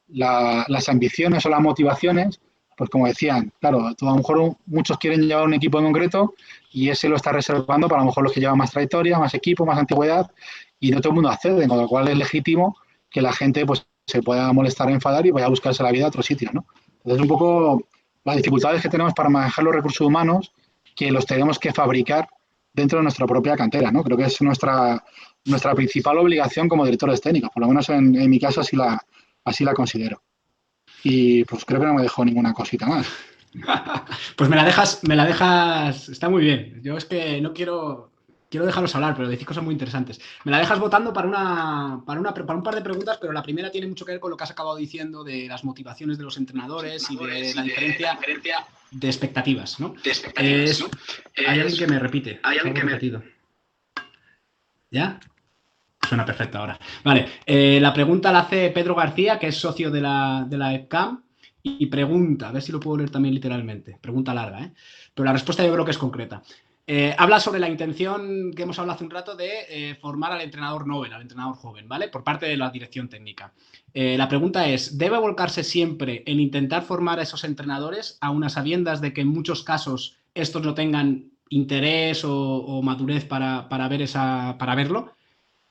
las ambiciones o las motivaciones, pues como decían, claro, a lo mejor muchos quieren llevar un equipo en concreto y ese lo está reservando para a lo mejor los que llevan más trayectoria, más equipo, más antigüedad y no todo el mundo accede, con lo cual es legítimo que la gente pues se pueda molestar, enfadar y vaya a buscarse la vida a otros sitios, ¿no? Entonces un poco las dificultades que tenemos para manejar los recursos humanos que los tenemos que fabricar dentro de nuestra propia cantera, ¿no? Creo que es nuestra principal obligación como directores técnicos, por lo menos en mi caso así la considero. Y pues creo que no me dejó ninguna cosita más. Pues me la dejas, está muy bien. Yo es que no quiero dejarlos hablar, pero decís cosas muy interesantes. Me la dejas votando para un par de preguntas, pero la primera tiene mucho que ver con lo que has acabado diciendo de las motivaciones de los entrenadores y de la diferencia de expectativas, ¿no? Hay alguien que me repite. Hay alguien que me repetido. ¿Ya? Suena perfecto ahora. Vale, la pregunta la hace Pedro García, que es socio de la EPCAM, y pregunta, a ver si lo puedo leer también literalmente, pregunta larga, ¿eh? Pero la respuesta yo creo que es concreta. Habla sobre la intención que hemos hablado hace un rato de formar al entrenador novel, al entrenador joven, ¿vale? Por parte de la dirección técnica. La pregunta es, ¿debe volcarse siempre en intentar formar a esos entrenadores a unas sabiendas de que en muchos casos estos no tengan interés o madurez para verlo?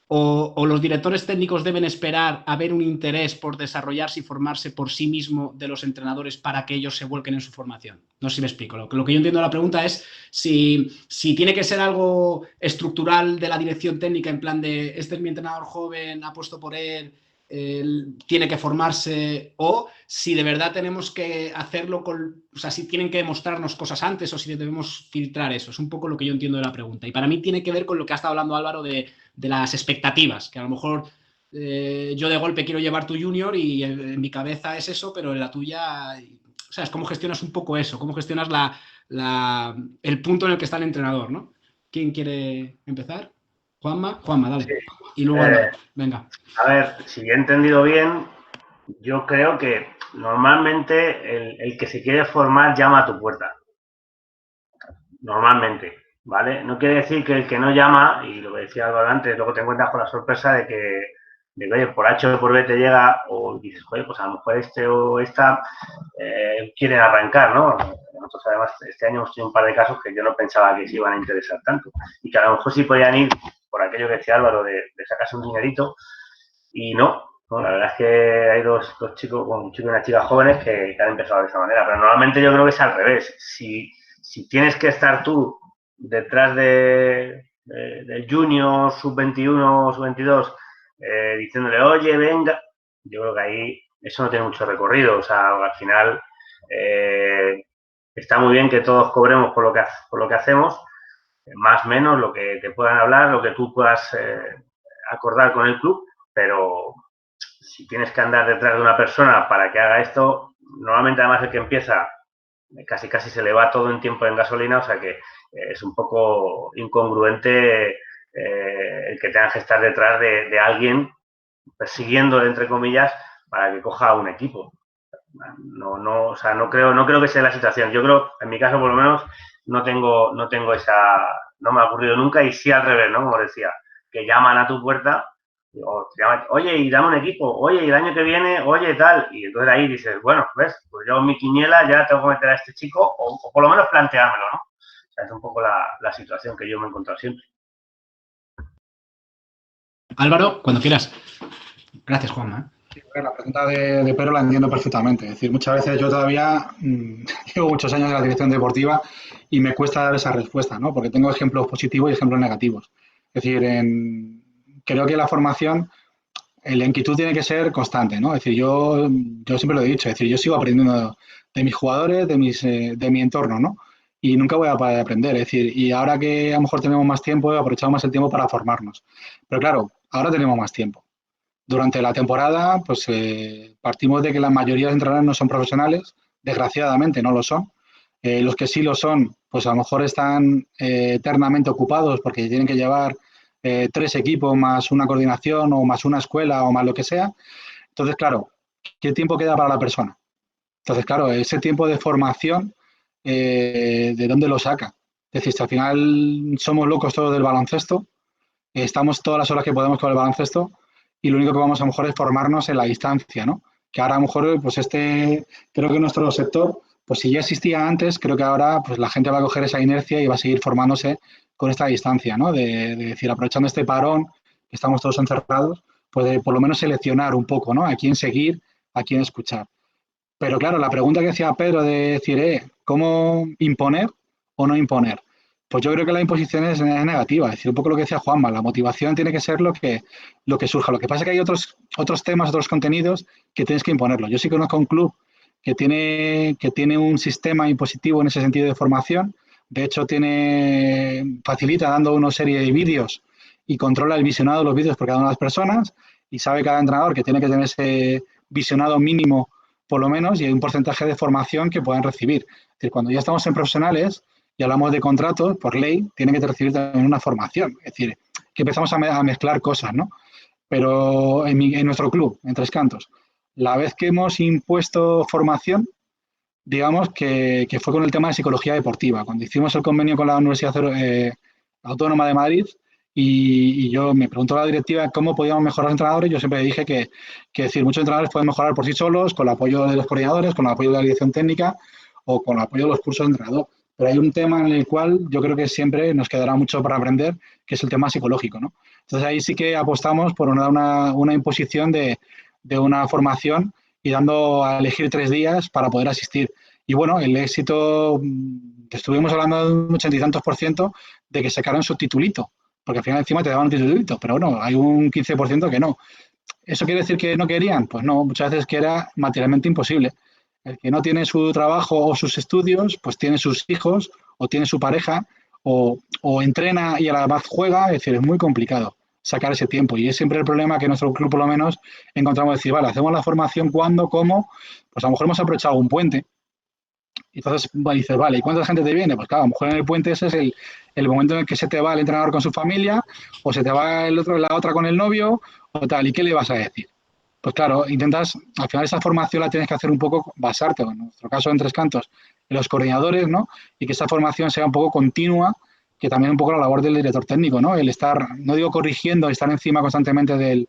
¿O los directores técnicos deben esperar a ver un interés por desarrollarse y formarse por sí mismo de los entrenadores para que ellos se vuelquen en su formación? No sé si me explico. Lo que yo entiendo de la pregunta es si tiene que ser algo estructural de la dirección técnica, en plan de este es mi entrenador joven, apuesto por él tiene que formarse, o si de verdad tenemos que hacerlo o sea, si tienen que demostrarnos cosas antes o si debemos filtrar eso. Es un poco lo que yo entiendo de la pregunta. Y para mí tiene que ver con lo que ha estado hablando Álvaro de las expectativas, que a lo mejor yo de golpe quiero llevar tu junior y en mi cabeza es eso, pero en la tuya, o sea, es cómo gestionas un poco eso, cómo gestionas el punto en el que está el entrenador, ¿no? ¿Quién quiere empezar? Juanma, dale. Sí. Y luego venga. A ver, si he entendido bien, yo creo que normalmente el que se quiere formar llama a tu puerta. Normalmente, ¿vale? No quiere decir que el que no llama, y lo que decía algo antes, luego te encuentras con la sorpresa de que de que, oye, por H o por B te llega, o dices, oye, pues a lo mejor este o esta quieren arrancar, ¿no? Nosotros además este año hemos tenido un par de casos que yo no pensaba que se iban a interesar tanto y que a lo mejor sí podían ir por aquello que decía Álvaro de sacarse un dinerito y no, la verdad es que hay dos chicos, un chico y una chica jóvenes que han empezado de esa manera, pero normalmente yo creo que es al revés. Si tienes que estar tú detrás del junior, sub-21 o sub-22, diciéndole, oye, venga, yo creo que ahí eso no tiene mucho recorrido. O sea, al final está muy bien que todos cobremos por lo que hacemos, más o menos lo que te puedan hablar, lo que tú puedas acordar con el club, pero si tienes que andar detrás de una persona para que haga esto, normalmente además el que empieza casi se le va todo en tiempo en gasolina, o sea que es un poco incongruente el que tengas que estar detrás de alguien persiguiéndole, entre comillas, para que coja un equipo. O sea, no creo que sea la situación. Yo creo, en mi caso por lo menos, no tengo esa, no me ha ocurrido nunca y sí al revés, ¿no? Como decía, que llaman a tu puerta, o te llaman, oye, y dame un equipo, oye, y el año que viene, oye, tal, y entonces ahí dices, bueno, ves, pues yo mi quiniela ya tengo que meter a este chico, o por lo menos planteármelo, ¿no? O sea, es un poco la situación que yo me he encontrado siempre. Álvaro, cuando quieras. Gracias, Juanma. Sí, la pregunta de Pedro la entiendo perfectamente. Es decir, muchas veces yo todavía llevo muchos años en la dirección deportiva y me cuesta dar esa respuesta, ¿no? Porque tengo ejemplos positivos y ejemplos negativos. Es decir, creo que la formación, la inquietud tiene que ser constante, ¿no? Es decir, yo siempre lo he dicho, es decir, yo sigo aprendiendo de mis jugadores, de mi entorno, ¿no? Y nunca voy a parar de aprender. Es decir, y ahora que a lo mejor tenemos más tiempo, aprovechamos más el tiempo para formarnos. Pero claro, ahora tenemos más tiempo. Durante la temporada, pues partimos de que la mayoría de entrenadores no son profesionales, desgraciadamente no lo son. Los que sí lo son, pues a lo mejor están eternamente ocupados porque tienen que llevar 3 equipos más una coordinación o más una escuela o más lo que sea. Entonces, claro, ¿qué tiempo queda para la persona? Entonces, claro, ese tiempo de formación, ¿de dónde lo saca? Es decir, si al final somos locos todos del baloncesto, estamos todas las horas que podemos con el baloncesto y lo único que vamos a lo mejor es formarnos en la distancia, ¿no? Que ahora a lo mejor, pues creo que nuestro sector, pues si ya existía antes, creo que ahora pues la gente va a coger esa inercia y va a seguir formándose con esta distancia, ¿no? De decir, aprovechando este parón, que estamos todos encerrados, pues de por lo menos seleccionar un poco, ¿no? A quién seguir, a quién escuchar. Pero claro, la pregunta que hacía Pedro de decir, ¿cómo imponer o no imponer? Pues yo creo que la imposición es negativa, es decir, un poco lo que decía Juanma, la motivación tiene que ser lo que surja. Lo que pasa es que hay otros temas, otros contenidos que tienes que imponerlo. Yo sí conozco un club que tiene un sistema impositivo en ese sentido de formación, de hecho facilita dando una serie de vídeos y controla el visionado de los vídeos por cada una de las personas y sabe cada entrenador que tiene que tener ese visionado mínimo por lo menos y hay un porcentaje de formación que puedan recibir. Es decir, cuando ya estamos en profesionales y hablamos de contratos, por ley, tienen que recibir también una formación. Es decir, que empezamos a mezclar cosas, ¿no? Pero en nuestro club, en Tres Cantos, la vez que hemos impuesto formación, digamos que fue con el tema de psicología deportiva. Cuando hicimos el convenio con la Universidad Autónoma de Madrid y yo me preguntó a la directiva cómo podíamos mejorar los entrenadores, yo siempre dije que decir, muchos entrenadores pueden mejorar por sí solos, con el apoyo de los coordinadores, con el apoyo de la dirección técnica o con el apoyo de los cursos de entrenador. Pero hay un tema en el cual yo creo que siempre nos quedará mucho para aprender, que es el tema psicológico, ¿no? Entonces ahí sí que apostamos por una imposición de una formación y dando a elegir 3 días para poder asistir. Y bueno, el éxito, estuvimos hablando de un 80 y tantos % de que sacaron su titulito, porque al final encima te daban un titulito, pero bueno, hay un 15% que no. ¿Eso quiere decir que no querían? Pues no, muchas veces que era materialmente imposible. El que no tiene su trabajo o sus estudios, pues tiene sus hijos o tiene su pareja o entrena y a la vez juega, es decir, es muy complicado sacar ese tiempo y es siempre el problema que nuestro club por lo menos encontramos decir, vale, hacemos la formación, ¿cuándo? ¿Cómo? Pues a lo mejor hemos aprovechado un puente y entonces dices, vale, ¿y cuánta gente te viene? Pues claro, a lo mejor en el puente ese es el momento en el que se te va el entrenador con su familia o se te va la otra con el novio o tal, ¿y qué le vas a decir? Pues claro, intentas, al final esa formación la tienes que hacer un poco, basarte, en nuestro caso en Tres Cantos, en los coordinadores, ¿no? Y que esa formación sea un poco continua, que también un poco la labor del director técnico, ¿no? El estar, no digo corrigiendo, estar encima constantemente del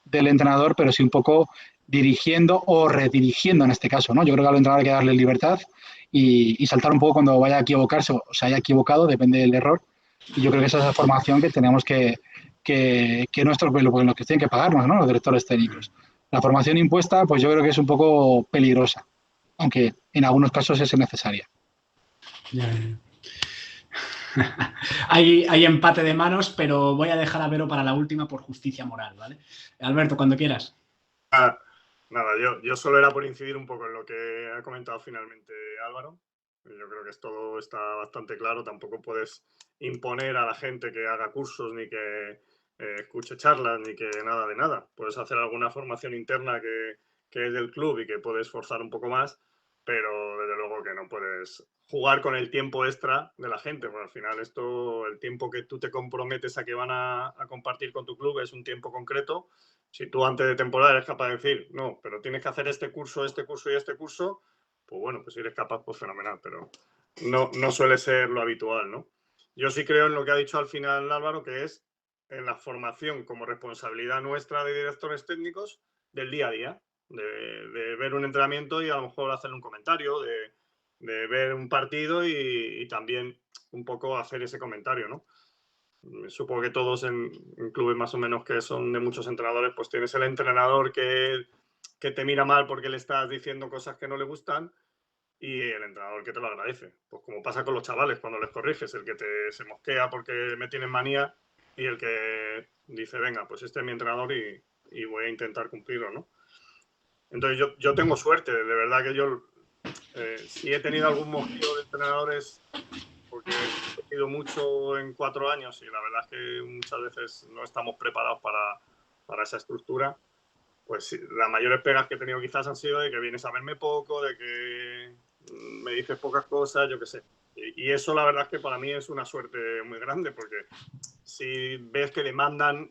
del entrenador, pero sí un poco dirigiendo o redirigiendo en este caso, ¿no? Yo creo que al entrenador hay que darle libertad y saltar un poco cuando vaya a equivocarse o se haya equivocado, depende del error. Y yo creo que esa es la formación que tenemos que nuestros, los que tienen que pagarnos, ¿no? Los directores técnicos. La formación impuesta, pues yo creo que es un poco peligrosa, aunque en algunos casos es necesaria. Hay empate de manos, pero voy a dejar a Vero para la última por justicia moral, ¿vale? Alberto, cuando quieras. Nada, yo solo era por incidir un poco en lo que ha comentado finalmente Álvaro. Yo creo que todo está bastante claro. Tampoco puedes imponer a la gente que haga cursos, ni que escuche charlas, ni que nada de nada. Puedes hacer alguna formación interna que es del club y que puedes forzar un poco más, pero desde luego que no puedes jugar con el tiempo extra de la gente. Porque al final el tiempo que tú te comprometes a que van a compartir con tu club es un tiempo concreto. Si tú antes de temporada eres capaz de decir, no, pero tienes que hacer este curso y este curso, pues bueno, pues si eres capaz, pues fenomenal, pero no suele ser lo habitual, ¿no? Yo sí creo en lo que ha dicho al final Álvaro, que es en la formación como responsabilidad nuestra de directores técnicos del día a día, de ver un entrenamiento y a lo mejor hacerle un comentario, de ver un partido y también un poco hacer ese comentario, ¿no? Supongo que todos en clubes más o menos que son de muchos entrenadores, pues tienes el entrenador que te mira mal porque le estás diciendo cosas que no le gustan y el entrenador que te lo agradece. Pues como pasa con los chavales cuando les corriges, el que se mosquea porque me tienen manía y el que dice, venga, pues este es mi entrenador y voy a intentar cumplirlo, ¿no? Entonces yo tengo suerte, de verdad que yo si he tenido algún mosqueo de entrenadores porque he tenido mucho en 4 años y la verdad es que muchas veces no estamos preparados para esa estructura. Pues sí, las mayores pegas que he tenido quizás han sido de que vienes a verme poco, de que me dices pocas cosas, yo qué sé. Y eso la verdad es que para mí es una suerte muy grande porque si ves que demandan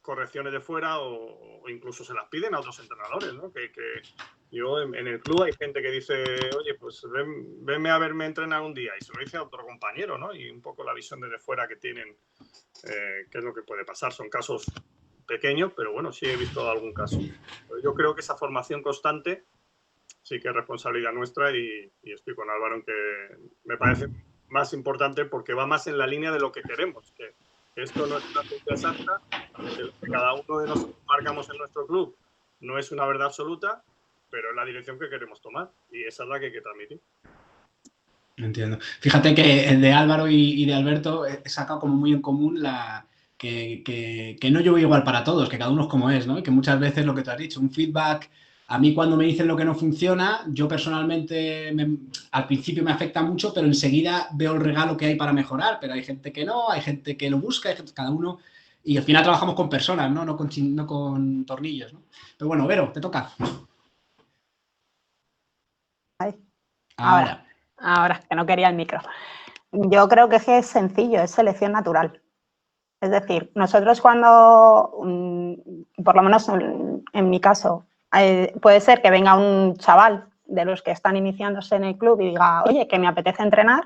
correcciones de fuera o incluso se las piden a otros entrenadores, ¿no? Que yo en el club hay gente que dice, oye, pues venme a verme entrenar un día y se lo dice a otro compañero, ¿no? Y un poco la visión desde fuera que tienen, qué es lo que puede pasar. Son casos pequeños, pero bueno, sí he visto algún caso. Pero yo creo que esa formación constante sí que es responsabilidad nuestra y estoy con Álvaro en que me parece más importante porque va más en la línea de lo que queremos, que esto no es una ciencia exacta, que lo que cada uno de nosotros marcamos en nuestro club no es una verdad absoluta, pero es la dirección que queremos tomar y esa es la que hay que transmitir. Entiendo. Fíjate que de Álvaro y de Alberto he sacado como muy en común que no yo voy igual para todos, que cada uno es como es, ¿no? Y que muchas veces lo que te has dicho, un feedback, a mí cuando me dicen lo que no funciona, yo personalmente al principio me afecta mucho, pero enseguida veo el regalo que hay para mejorar, pero hay gente que no, hay gente que lo busca, hay gente, cada uno, y al final trabajamos con personas, ¿no? No con tornillos, ¿no? Pero bueno, Vero, te toca. Ahora, que no quería el micro. Yo creo que es sencillo, es selección natural. Es decir, nosotros cuando, por lo menos en mi caso, puede ser que venga un chaval de los que están iniciándose en el club y diga, oye, que me apetece entrenar,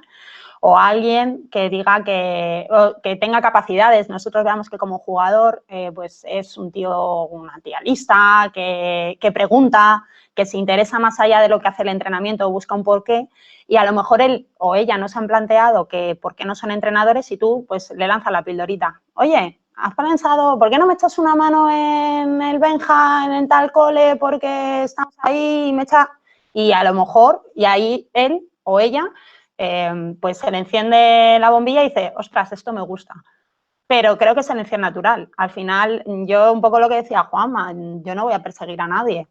o alguien que diga que tenga capacidades. Nosotros veamos que como jugador pues es un tío, una tía lista, que pregunta, que se interesa más allá de lo que hace el entrenamiento, busca un porqué, y a lo mejor él o ella no se han planteado que por qué no son entrenadores y tú pues le lanzas la pildorita. Oye, ¿has pensado, por qué no me echas una mano en el Benja, en el tal cole, porque estamos ahí y me echa... Y a lo mejor, y ahí él o ella pues se le enciende la bombilla y dice, ostras, esto me gusta. Pero creo que es selección natural. Al final, yo un poco lo que decía Juanma, yo no voy a perseguir a nadie.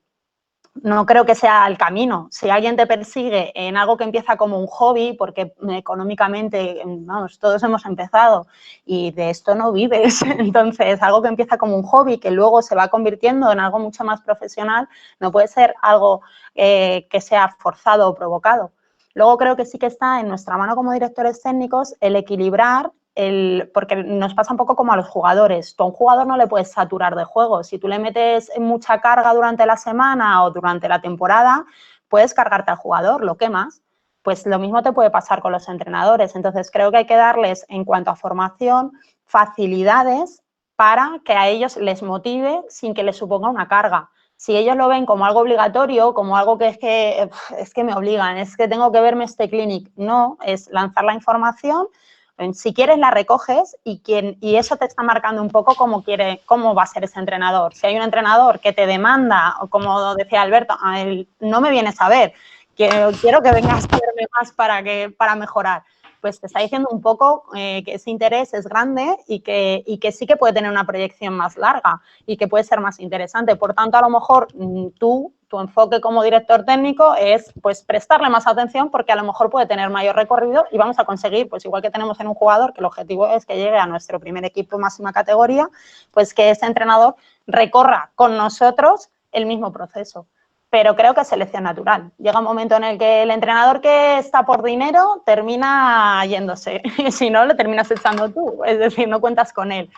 No creo que sea el camino. Si alguien te persigue en algo que empieza como un hobby, porque económicamente, vamos, todos hemos empezado y de esto no vives, entonces algo que empieza como un hobby, que luego se va convirtiendo en algo mucho más profesional, no puede ser algo que sea forzado o provocado. Luego creo que sí que está en nuestra mano como directores técnicos el equilibrar, porque nos pasa un poco como a los jugadores. Tú a un jugador no le puedes saturar de juego. Si tú le metes mucha carga durante la semana o durante la temporada, puedes cargarte al jugador, lo quemas. Pues lo mismo te puede pasar con los entrenadores. Entonces creo que hay que darles, en cuanto a formación, facilidades para que a ellos les motive sin que les suponga una carga. Si ellos lo ven como algo obligatorio, como algo que es que me obligan, es que tengo que verme este clinic, no, es lanzar la información, si quieres la recoges y eso te está marcando un poco cómo va a ser ese entrenador. Si hay un entrenador que te demanda, o como decía Alberto, no me vienes a ver, quiero que vengas a verme más para mejorar, pues te está diciendo un poco que ese interés es grande y que sí que puede tener una proyección más larga y que puede ser más interesante. Por tanto, a lo mejor tu enfoque como director técnico es pues prestarle más atención porque a lo mejor puede tener mayor recorrido y vamos a conseguir, pues igual que tenemos en un jugador, que el objetivo es que llegue a nuestro primer equipo máxima categoría, pues que ese entrenador recorra con nosotros el mismo proceso. Pero creo que es selección natural. Llega un momento en el que el entrenador que está por dinero termina yéndose. Si no, le terminas echando tú. Es decir, no cuentas con él.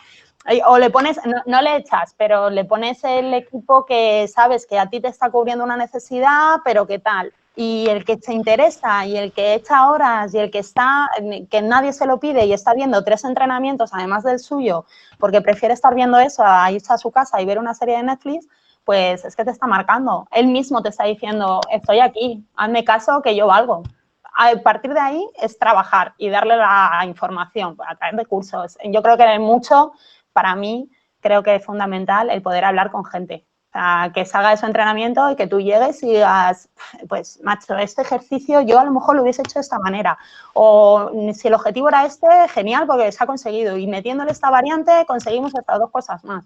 O le pones, no le echas, pero le pones el equipo que sabes que a ti te está cubriendo una necesidad, pero qué tal. Y el que se interesa y el que echa horas y el que que nadie se lo pide y está viendo 3 entrenamientos además del suyo, porque prefiere estar viendo eso a irse a su casa y ver una serie de Netflix, pues es que te está marcando. Él mismo te está diciendo, estoy aquí, hazme caso que yo valgo. A partir de ahí es trabajar y darle la información a través de cursos. Yo creo que mucho, para mí, creo que es fundamental el poder hablar con gente. O sea, que salga de su entrenamiento y que tú llegues y digas, pues, macho, este ejercicio yo a lo mejor lo hubiese hecho de esta manera. O si el objetivo era este, genial, porque se ha conseguido. Y metiéndole esta variante conseguimos estas 2 cosas más.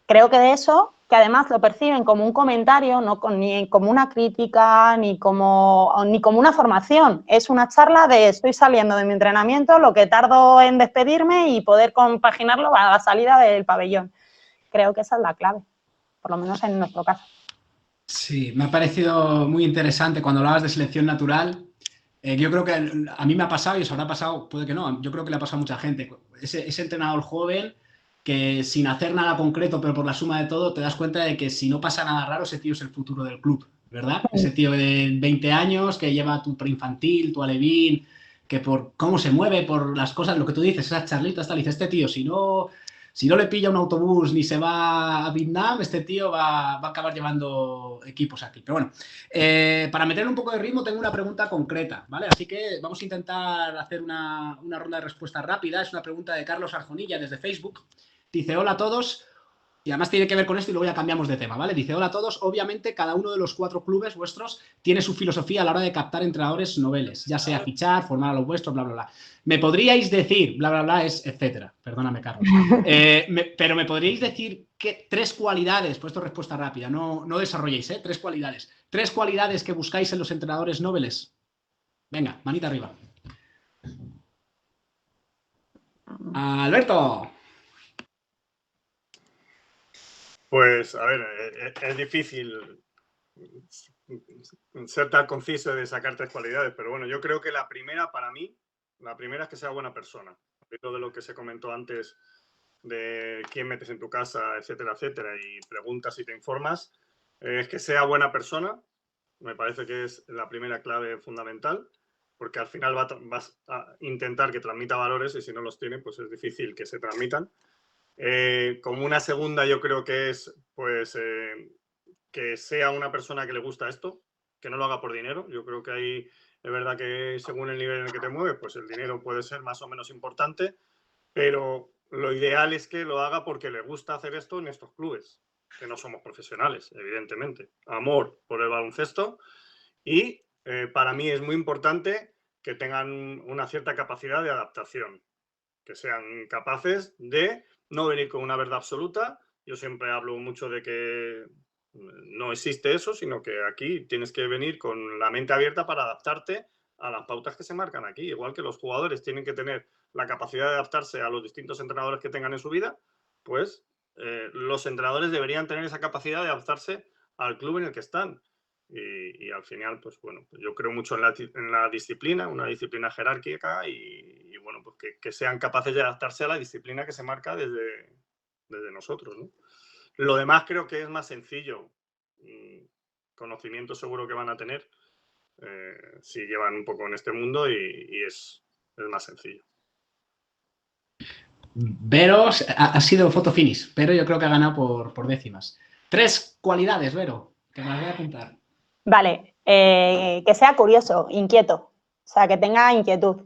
Creo que de eso, que además lo perciben como un comentario, no ni como una crítica, ni como una formación. Es una charla de estoy saliendo de mi entrenamiento, lo que tardo en despedirme y poder compaginarlo a la salida del pabellón. Creo que esa es la clave, por lo menos en nuestro caso. Sí, me ha parecido muy interesante cuando hablabas de selección natural. Yo creo que a mí me ha pasado y os habrá pasado, puede que no, yo creo que le ha pasado a mucha gente. Ese entrenador joven que sin hacer nada concreto, pero por la suma de todo, te das cuenta de que si no pasa nada raro, ese tío es el futuro del club, ¿verdad? Ese tío de 20 años que lleva tu preinfantil, tu alevín, que por cómo se mueve, por las cosas, lo que tú dices, esas charlitas, tal, dice, este tío, si no le pilla un autobús ni se va a Vietnam, este tío va a acabar llevando equipos aquí. Pero bueno, para meter un poco de ritmo tengo una pregunta concreta, ¿vale? Así que vamos a intentar hacer una ronda de respuestas rápida. Es una pregunta de Carlos Arjonilla desde Facebook. Dice, hola a todos. Y además tiene que ver con esto y luego ya cambiamos de tema, ¿vale? Dice, hola a todos. Obviamente cada uno de los 4 clubes vuestros tiene su filosofía a la hora de captar entrenadores noveles, ya sea fichar, formar a los vuestros, bla, bla, bla. ¿Me podríais decir, bla, bla, bla, es etcétera? Perdóname, Carlos. Pero ¿me podríais decir 3 cualidades? Pues esto es respuesta rápida, no desarrolléis, 3 cualidades. 3 cualidades que buscáis en los entrenadores noveles. Venga, manita arriba. Alberto. Pues, a ver, es difícil ser tan conciso de sacar 3 cualidades, pero bueno, yo creo que la primera, para mí, la primera es que sea buena persona. Dentro de lo que se comentó antes de quién metes en tu casa, etcétera, etcétera, y preguntas y te informas, es que sea buena persona. Me parece que es la primera clave fundamental, porque al final vas a intentar que transmita valores y si no los tiene, pues es difícil que se transmitan. Como una segunda, yo creo que es, pues, que sea una persona que le gusta esto, que no lo haga por dinero. Yo creo que ahí es verdad que según el nivel en el que te mueves, pues el dinero puede ser más o menos importante, pero lo ideal es que lo haga porque le gusta hacer esto en estos clubes, que no somos profesionales, evidentemente. Amor por el baloncesto y para mí es muy importante que tengan una cierta capacidad de adaptación, que sean capaces de no venir con una verdad absoluta. Yo siempre hablo mucho de que no existe eso, sino que aquí tienes que venir con la mente abierta para adaptarte a las pautas que se marcan aquí. Igual que los jugadores tienen que tener la capacidad de adaptarse a los distintos entrenadores que tengan en su vida, pues los entrenadores deberían tener esa capacidad de adaptarse al club en el que están. Y al final, pues bueno, yo creo mucho en la disciplina, una disciplina jerárquica y bueno, pues que sean capaces de adaptarse a la disciplina que se marca desde nosotros, ¿no? Lo demás creo que es más sencillo. Conocimiento seguro que van a tener si llevan un poco en este mundo y es más sencillo. Vero ha sido photo finish, pero yo creo que ha ganado por décimas. 3 cualidades, Vero, que me las voy a apuntar. Vale, que sea curioso, inquieto, o sea, que tenga inquietud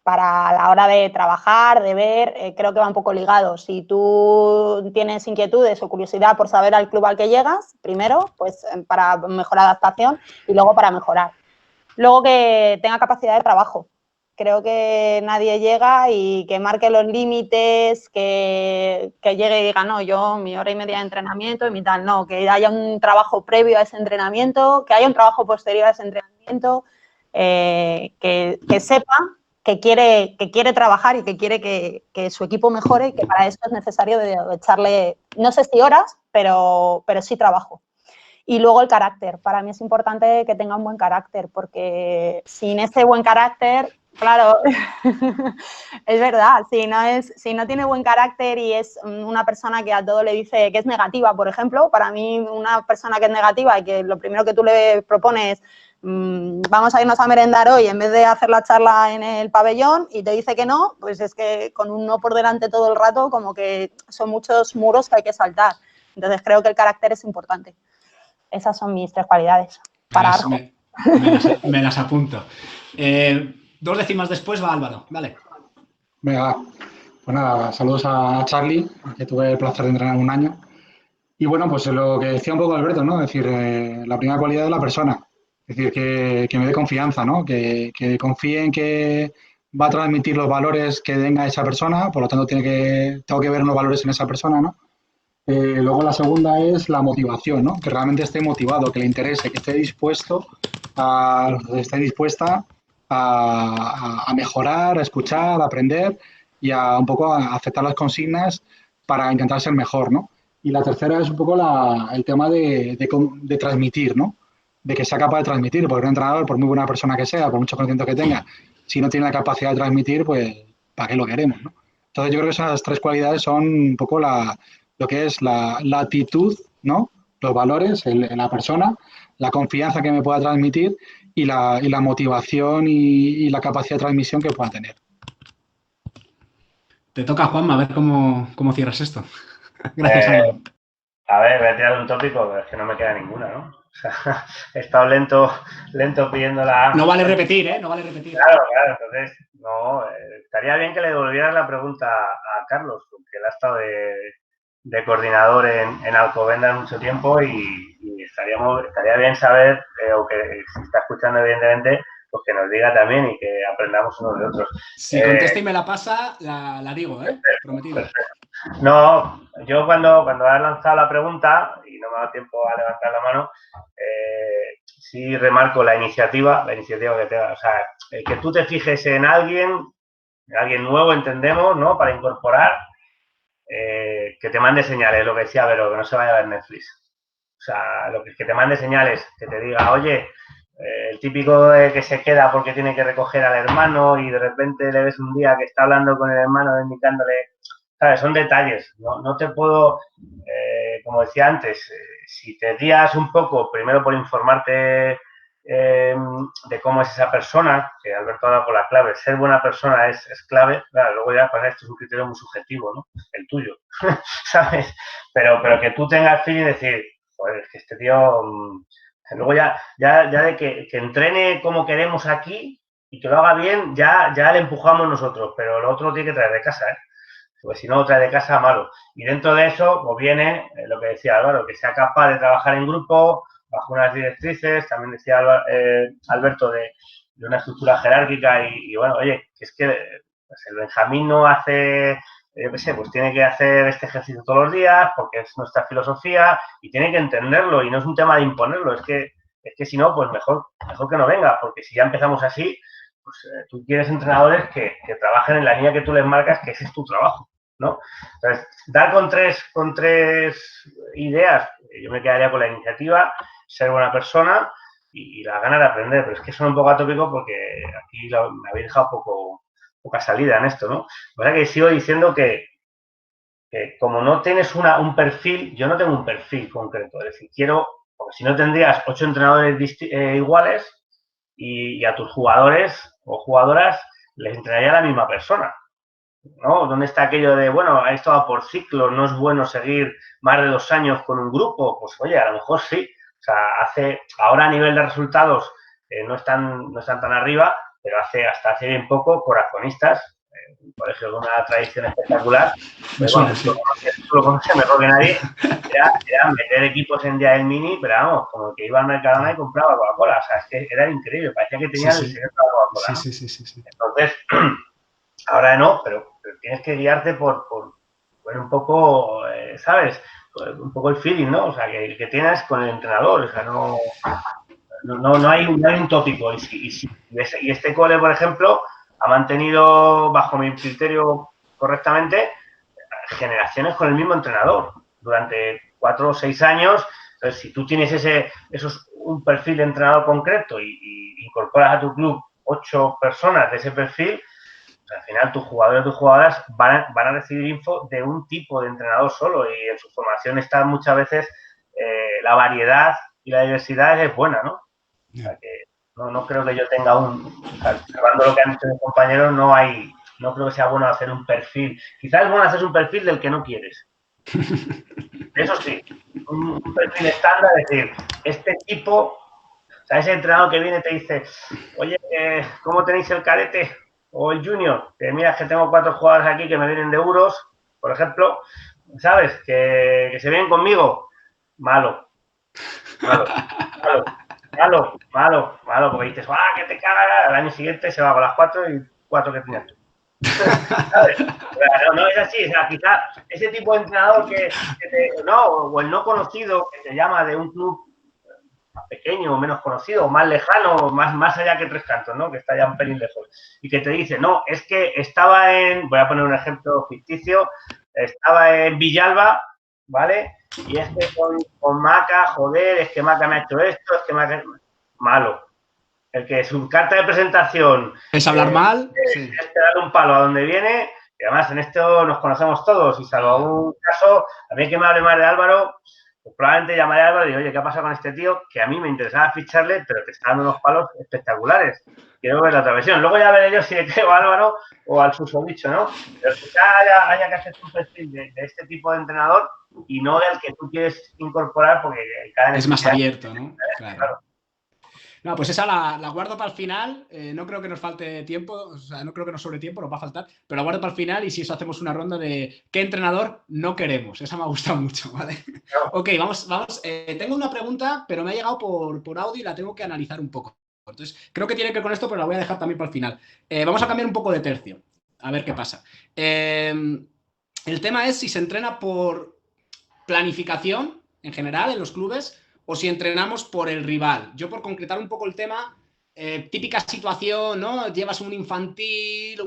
para la hora de trabajar, de ver, creo que va un poco ligado. Si tú tienes inquietudes o curiosidad por saber al club al que llegas, primero, pues para mejor adaptación y luego para mejorar. Luego que tenga capacidad de trabajo. Creo que nadie llega y que marque los límites, que llegue y diga, no, yo mi hora y media de entrenamiento y mi tal, no, que haya un trabajo previo a ese entrenamiento, que haya un trabajo posterior a ese entrenamiento, que sepa que quiere trabajar y que quiere que su equipo mejore y que para eso es necesario echarle, no sé si horas, pero sí trabajo. Y luego el carácter. Para mí es importante que tenga un buen carácter, porque sin ese buen carácter, claro, es verdad, si no tiene buen carácter y es una persona que a todo le dice que es negativa, por ejemplo, para mí una persona que es negativa y que lo primero que tú le propones vamos a irnos a merendar hoy en vez de hacer la charla en el pabellón y te dice que no, pues es que con un no por delante todo el rato como que son muchos muros que hay que saltar. Entonces creo que el carácter es importante. Esas son mis 3 cualidades. Para Arjo. Me las apunto. 2 décimas después va Álvaro. Vale. Venga, pues nada, saludos a Charlie, que tuve el placer de entrenar un año. Y bueno, pues lo que decía un poco Alberto, ¿no? Es decir, la primera cualidad de la persona. Es decir, que me dé confianza, ¿no? Que confíe en que va a transmitir los valores que tenga esa persona, por lo tanto tengo que ver unos valores en esa persona, ¿no? Luego la segunda es la motivación, ¿no? Que realmente esté motivado, que le interese, que esté dispuesta a mejorar, a escuchar, a aprender y a un poco a aceptar las consignas para intentar ser mejor, ¿no? Y la tercera es un poco el tema de transmitir, ¿no? De que sea capaz de transmitir, porque un entrenador, por muy buena persona que sea, por mucho conocimiento que tenga, si no tiene la capacidad de transmitir, pues ¿para qué lo queremos, no? Entonces yo creo que esas 3 cualidades son un poco lo que es la actitud, ¿no? Los valores en la persona, la confianza que me pueda transmitir y la motivación y la capacidad de transmisión que pueda tener. Te toca, Juanma, a ver cómo cierras esto. Gracias, Álvaro. A ver, voy a tirar un tópico, pero es que no me queda ninguna, ¿no? O sea, he estado lento pidiendo la... No vale repetir, ¿eh? No vale repetir. Claro, entonces, no, estaría bien que le devolvieras la pregunta a Carlos, porque él ha estado de coordinador en Alcobendas mucho tiempo y estaría bien saber, o que si está escuchando evidentemente, pues que nos diga también y que aprendamos unos de otros. Si contesta y me la pasa, la digo, ¿eh? Prometido. Perfecto. No, yo cuando has lanzado la pregunta y no me ha dado tiempo a levantar la mano, sí remarco la iniciativa que te da. O sea, que tú te fijes en alguien nuevo, entendemos, ¿no? Para incorporar, que te mande señales, lo que decía Vero, que no se vaya a ver Netflix. O sea, que te mande señales, que te diga, oye, el típico que se queda porque tiene que recoger al hermano y de repente le ves un día que está hablando con el hermano indicándole, ¿sabes? Son detalles. No te puedo, como decía antes, si te guías un poco, primero por informarte de cómo es esa persona, que Alberto ha dado por la clave, ser buena persona es clave, claro, luego ya pues esto es un criterio muy subjetivo, ¿no? El tuyo, ¿sabes? Pero que tú tengas feeling y decir, pues que este tío, luego ya de que entrene como queremos aquí y que lo haga bien, ya le empujamos nosotros, pero lo otro lo tiene que traer de casa, ¿eh? Porque si no lo trae de casa, malo. Y dentro de eso, pues viene lo que decía Álvaro, que sea capaz de trabajar en grupo, bajo unas directrices, también decía Alberto de una estructura jerárquica y bueno, oye, que es que pues el Benjamín no hace, yo qué sé, pues tiene que hacer este ejercicio todos los días porque es nuestra filosofía y tiene que entenderlo y no es un tema de imponerlo, es que si no, pues mejor que no venga, porque si ya empezamos así, pues tú quieres entrenadores que trabajen en la línea que tú les marcas, que ese es tu trabajo, ¿no? Entonces, dar con tres ideas, yo me quedaría con la iniciativa, ser buena persona y la gana de aprender, pero es que suena un poco atópico porque aquí me habéis dejado poca salida en esto, ¿no? O sea que sigo diciendo que como no tienes un perfil, yo no tengo un perfil concreto, es decir, porque si no tendrías 8 entrenadores iguales y a tus jugadores o jugadoras les entrenaría la misma persona. ¿no? ¿Dónde está aquello de, bueno, esto va por ciclos, no es bueno seguir más de 2 años con un grupo? Pues oye, a lo mejor sí. O sea, ahora a nivel de resultados no están tan arriba, pero hasta hace bien poco, Corazonistas, un colegio con una tradición espectacular, pues, bueno, tú lo conoces mejor que nadie, era meter equipos en Día del Mini, pero vamos, como que iba al Mercadona y compraba Coca-Cola. O sea, es que era increíble, parecía que tenían el secreto de la Coca-Cola, ¿no? Sí. Entonces, ahora no, pero tienes que guiarte por un poco, ¿sabes? Un poco el feeling, ¿no? O sea, que tienes con el entrenador. O sea, no hay un tópico. Y este cole, por ejemplo, ha mantenido, bajo mi criterio correctamente, generaciones con el mismo entrenador durante 4 o 6 años. Entonces, si tú tienes un perfil de entrenador concreto y incorporas a tu club 8 personas de ese perfil, al final tus jugadores o tus jugadoras van a recibir info de un tipo de entrenador solo, y en su formación está muchas veces la variedad y la diversidad es buena, ¿no? O sea que no creo que yo tenga observando lo que han hecho mis compañeros, no creo que sea bueno hacer un perfil. Quizás es bueno hacer un perfil del que no quieres. Eso sí, un perfil estándar, es decir, este tipo, o sea, ese entrenador que viene y te dice, oye, ¿cómo tenéis el cadete o el junior? Que mira, que tengo 4 jugadores aquí que me vienen de euros, por ejemplo, ¿sabes? Que se vienen conmigo. Malo, porque dices, que te cagas, al año siguiente se va con las 4 y 4 que tenías tú. ¿Sabes? No es así, o sea, quizás ese tipo de entrenador o el no conocido que te llama de un club más pequeño o menos conocido, o más lejano, más allá que Tres Cantos, ¿no? Que está ya un pelín lejos. Y que te dice, no, es que voy a poner un ejemplo ficticio, estaba en Villalba, ¿vale? Y es que con Maca, joder, es que Maca me ha hecho esto, es que Maca... Malo. El que su carta de presentación es hablar mal, es darle un palo a donde viene, y además en esto nos conocemos todos, y salvo un caso, a mí que me hable mal de Álvaro, pues probablemente llamaré a Álvaro y digo, oye, ¿qué ha pasado con este tío? Que a mí me interesaba ficharle, pero te está dando unos palos espectaculares. Quiero ver la otra versión. Luego ya veré yo si le creo a Álvaro o al susodicho, ¿no? Pero quizá haya que hacer un perfil de este tipo de entrenador y no del que tú quieres incorporar, porque cada vez es más abierto, ¿no? Claro. No, pues esa la guardo para el final. No creo que nos falte tiempo, o sea, no creo que nos sobre tiempo, nos va a faltar, pero la guardo para el final, y si eso hacemos una ronda de qué entrenador no queremos. Esa me ha gustado mucho, ¿vale? Ok, vamos. Tengo una pregunta, pero me ha llegado por audio y la tengo que analizar un poco. Entonces, creo que tiene que ver con esto, pero la voy a dejar también para el final. Vamos a cambiar un poco de tercio, a ver qué pasa. El tema es si se entrena por planificación en general en los clubes o si entrenamos por el rival. Yo, por concretar un poco el tema, típica situación, ¿no? Llevas un infantil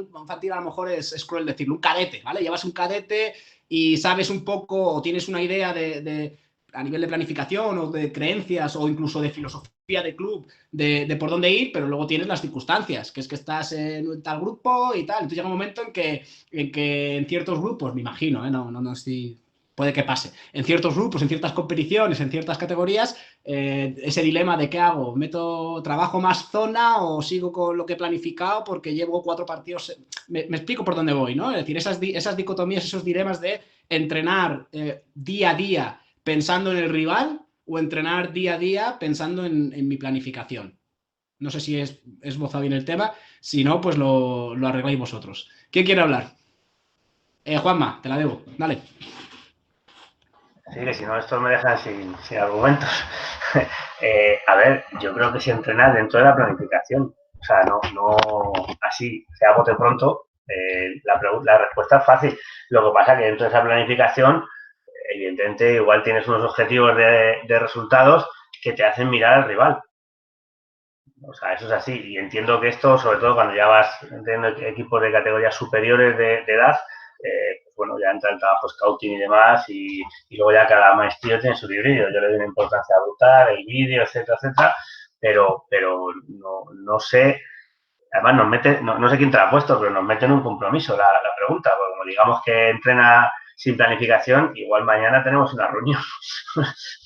a lo mejor es cruel decirlo, un cadete, ¿vale? Llevas un cadete y sabes un poco o tienes una idea a nivel de planificación o de creencias o incluso de filosofía de club de por dónde ir, pero luego tienes las circunstancias, que es que estás en tal grupo y tal. Entonces llega un momento en que en ciertos grupos, me imagino, no estoy... Puede que pase. En ciertos grupos, en ciertas competiciones, en ciertas categorías, ese dilema de qué hago, trabajo más zona o sigo con lo que he planificado porque llevo 4 partidos. Me explico por dónde voy, ¿no? Es decir, esas dicotomías, esos dilemas de entrenar día a día pensando en el rival o entrenar día a día pensando en mi planificación. No sé si es esbozado bien el tema. Si no, pues lo arregláis vosotros. ¿Quién quiere hablar? Juanma, te la debo. Dale. Sí, que si no, estos me dejan sin argumentos. A ver, yo creo que si entrenas dentro de la planificación, o sea, no así, sea bote pronto, la respuesta es fácil. Lo que pasa es que dentro de esa planificación, evidentemente, igual tienes unos objetivos de resultados que te hacen mirar al rival. O sea, eso es así. Y entiendo que esto, sobre todo cuando ya vas teniendo equipos de categorías superiores de edad, pues bueno, ya entra el trabajo scouting y demás, y luego ya cada maestría tiene su librillo. Yo le doy una importancia brutal, el vídeo, etcétera, etcétera, pero no sé, además nos mete, no sé quién te la ha puesto, pero nos mete en un compromiso la pregunta, porque como digamos que entrena sin planificación, igual mañana tenemos una reunión,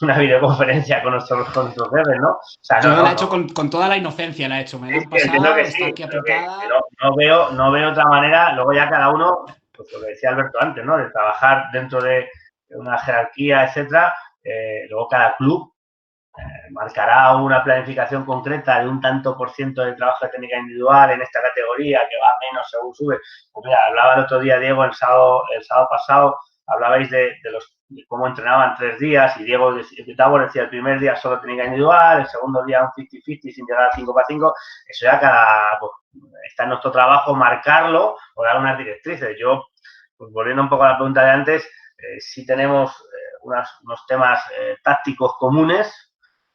una videoconferencia con nuestros jefes, ¿no? O sea, yo la he hecho con toda la inocencia, la he hecho. Me la han pasado, que está sí, aquí apuntada. no veo otra manera. Luego ya cada uno, pues lo que decía Alberto antes, ¿no? De trabajar dentro de una jerarquía, etcétera. Luego cada club marcará una planificación concreta de un tanto por ciento de trabajo de técnica individual en esta categoría, que va menos según sube. Pues mira, hablaba el otro día Diego, el sábado pasado, hablabais de cómo entrenaban 3 días y Diego decía el primer día solo técnica individual, el segundo día un 50-50 sin llegar al 5x5. Eso ya está en nuestro trabajo marcarlo o dar unas directrices. Yo, pues volviendo un poco a la pregunta de antes, sí tenemos unos temas tácticos comunes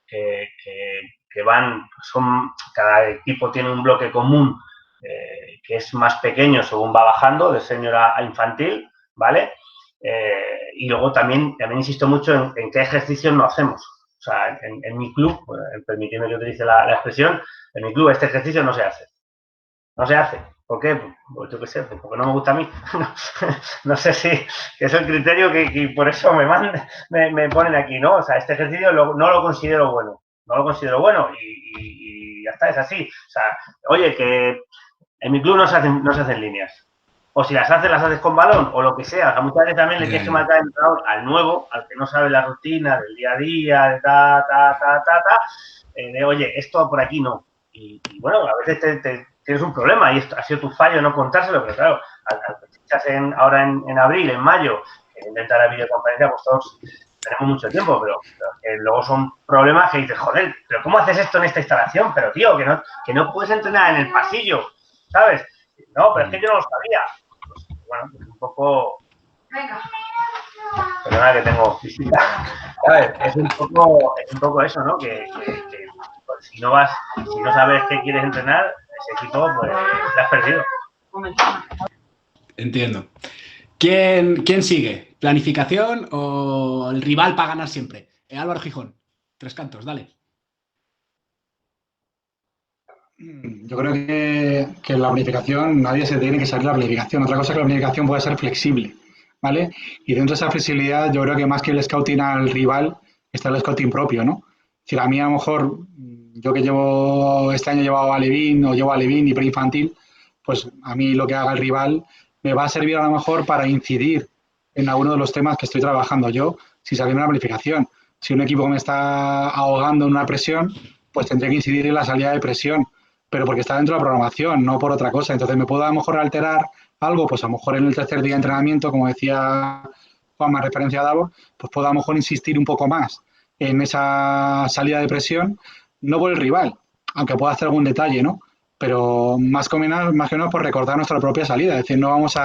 que cada equipo tiene un bloque común que es más pequeño según va bajando, de senior a infantil, ¿vale? Y luego también insisto mucho en qué ejercicios no hacemos. O sea, en mi club, permitiendo que utilice la expresión, en mi club este ejercicio no se hace. No se hace. ¿Por qué? Pues yo qué sé, porque no me gusta a mí. No sé si es el criterio que por eso me ponen aquí, ¿no? O sea, este ejercicio no lo considero bueno. No lo considero bueno y ya está, es así. O sea, oye, que en mi club no se hacen líneas. O si las haces con balón o lo que sea. O sea, muchas veces también le tienes que marcar el entrenador al nuevo, al que no sabe la rutina del día a día, de de oye, esto por aquí no. Y bueno, a veces tienes un problema y esto ha sido tu fallo no contárselo, pero claro, al que estás ahora en abril, en mayo, que intentar la videoconferencia, pues todos tenemos mucho tiempo, pero luego son problemas que dices, joder, pero ¿cómo haces esto en esta instalación? Pero tío, que no puedes entrenar en el pasillo, ¿sabes? No, pero es que yo no lo sabía. Pues, bueno, pues un poco... Venga. Perdona que tengo visita. ¿Sabes? Es un poco eso, ¿no? Que si no sabes qué quieres entrenar, ese equipo, pues te has perdido. Entiendo. ¿Quién sigue? ¿Planificación o el rival para ganar siempre? Álvaro Gijón, 3 cantos, dale. Yo creo que la planificación, nadie se tiene que salir de la planificación. Otra cosa es que la planificación puede ser flexible, ¿vale? Y dentro de esa flexibilidad, yo creo que más que el scouting al rival, está el scouting propio, ¿no? Si a mí a lo mejor, yo que este año he llevado a Alevín o llevo a Alevín y preinfantil, pues a mí lo que haga el rival me va a servir a lo mejor para incidir en alguno de los temas que estoy trabajando yo, si salimos de la planificación. Si un equipo me está ahogando en una presión, pues tendré que incidir en la salida de presión, pero porque está dentro de la programación, no por otra cosa. Entonces, ¿me puedo a lo mejor alterar algo? Pues a lo mejor en el tercer día de entrenamiento, como decía Juanma, referencia a Davor, pues puedo a lo mejor insistir un poco más en esa salida de presión, no por el rival, aunque pueda hacer algún detalle, ¿no? Pero más que menos por recordar nuestra propia salida. Es decir, no vamos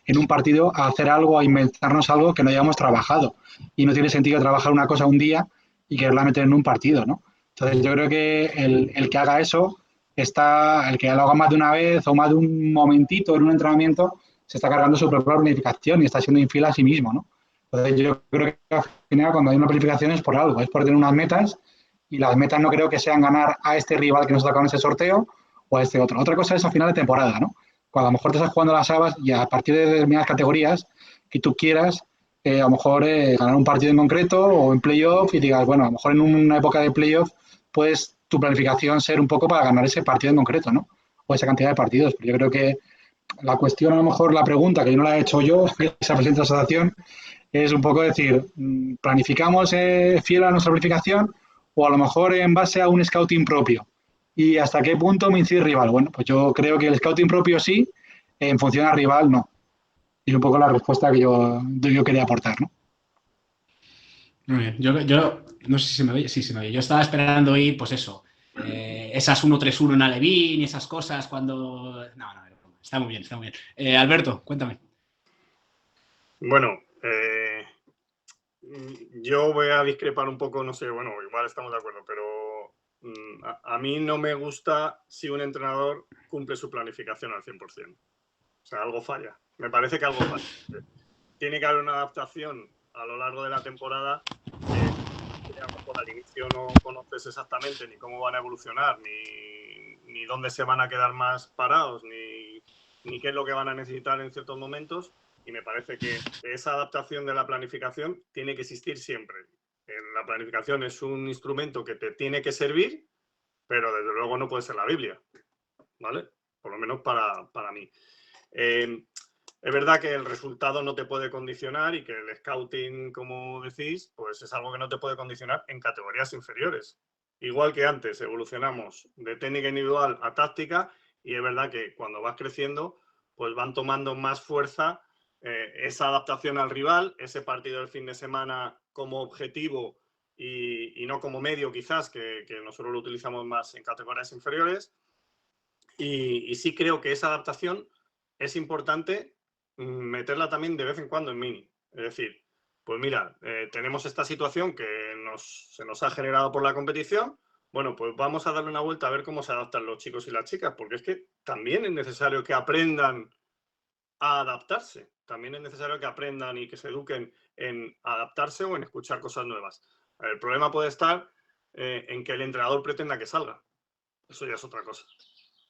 en un partido a hacer algo, a inventarnos algo que no hayamos trabajado. Y no tiene sentido trabajar una cosa un día y quererla meter en un partido, ¿no? Entonces, yo creo que el que haga eso, el que lo haga más de una vez o más de un momentito en un entrenamiento, se está cargando su propia planificación y está siendo infiel a sí mismo, ¿no? Entonces, yo creo que al final cuando hay una planificación es por algo, es por tener unas metas y las metas no creo que sean ganar a este rival que nos toca en ese sorteo o a este otro. Otra cosa es a final de temporada, ¿no? Cuando a lo mejor te estás jugando las habas y a partir de determinadas categorías que tú quieras, a lo mejor ganar un partido en concreto o en playoff y digas, bueno, a lo mejor en una época de playoff puedes tu planificación ser un poco para ganar ese partido en concreto, ¿no? O esa cantidad de partidos. Pero yo creo que la cuestión, a lo mejor la pregunta, que yo no la he hecho yo, esa presente asociación, es un poco decir, ¿planificamos fiel a nuestra planificación o a lo mejor en base a un scouting propio? ¿Y hasta qué punto me incide el rival? Bueno, pues yo creo que el scouting propio sí, en función al rival no. Y un poco la respuesta que yo quería aportar, ¿no? Muy bien. Yo no sé si se me oye. Sí, se me oye. Yo estaba esperando oír, pues eso, esas 1-3-1 en Alevín y esas cosas cuando... No, está muy bien, está muy bien. Alberto, cuéntame. Bueno, yo voy a discrepar un poco, no sé, bueno, igual estamos de acuerdo, pero a mí no me gusta si un entrenador cumple su planificación al 100%. O sea, algo falla. Me parece que algo falla. Tiene que haber una adaptación a lo largo de la temporada que a lo mejor al inicio no conoces exactamente ni cómo van a evolucionar, ni dónde se van a quedar más parados, ni ni qué es lo que van a necesitar en ciertos momentos, y me parece que esa adaptación de la planificación tiene que existir siempre. La planificación es un instrumento que te tiene que servir, pero desde luego no puede ser la Biblia, ¿vale? Por lo menos para mí. Es verdad que el resultado no te puede condicionar y que el scouting, como decís, pues es algo que no te puede condicionar en categorías inferiores. Igual que antes evolucionamos de técnica individual a táctica, y es verdad que cuando vas creciendo, pues van tomando más fuerza esa adaptación al rival, ese partido del fin de semana como objetivo y no como medio quizás, que nosotros lo utilizamos más en categorías inferiores. Y sí creo que esa adaptación es importante meterla también de vez en cuando en mini. Es decir, pues mira, tenemos esta situación que se nos ha generado por la competición. Bueno, pues vamos a darle una vuelta a ver cómo se adaptan los chicos y las chicas, porque es que también es necesario que aprendan a adaptarse. También es necesario que aprendan y que se eduquen en adaptarse o en escuchar cosas nuevas. El problema puede estar en que el entrenador pretenda que salga. Eso ya es otra cosa.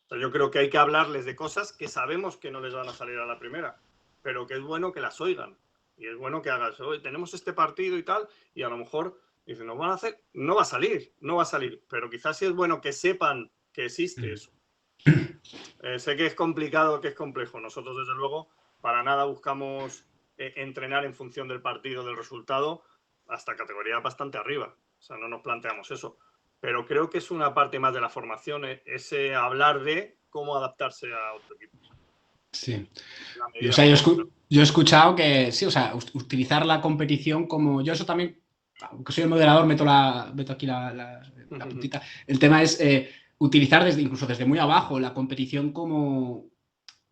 O sea, yo creo que hay que hablarles de cosas que sabemos que no les van a salir a la primera, pero que es bueno que las oigan. Y es bueno que hagas, hoy tenemos este partido y tal, y a lo mejor dicen, ¿nos van a hacer? No va a salir, no va a salir. Pero quizás sí es bueno que sepan que existe eso. Sé que es complicado, que es complejo. Nosotros, desde luego, para nada buscamos entrenar en función del partido, del resultado, hasta categoría bastante arriba. O sea, no nos planteamos eso. Pero creo que es una parte más de la formación, ese hablar de cómo adaptarse a otro equipo. Sí. O sea, yo he escuchado que sí, o sea, utilizar la competición como... Yo eso también, aunque soy el moderador, meto aquí la puntita. El tema es utilizar incluso desde muy abajo la competición como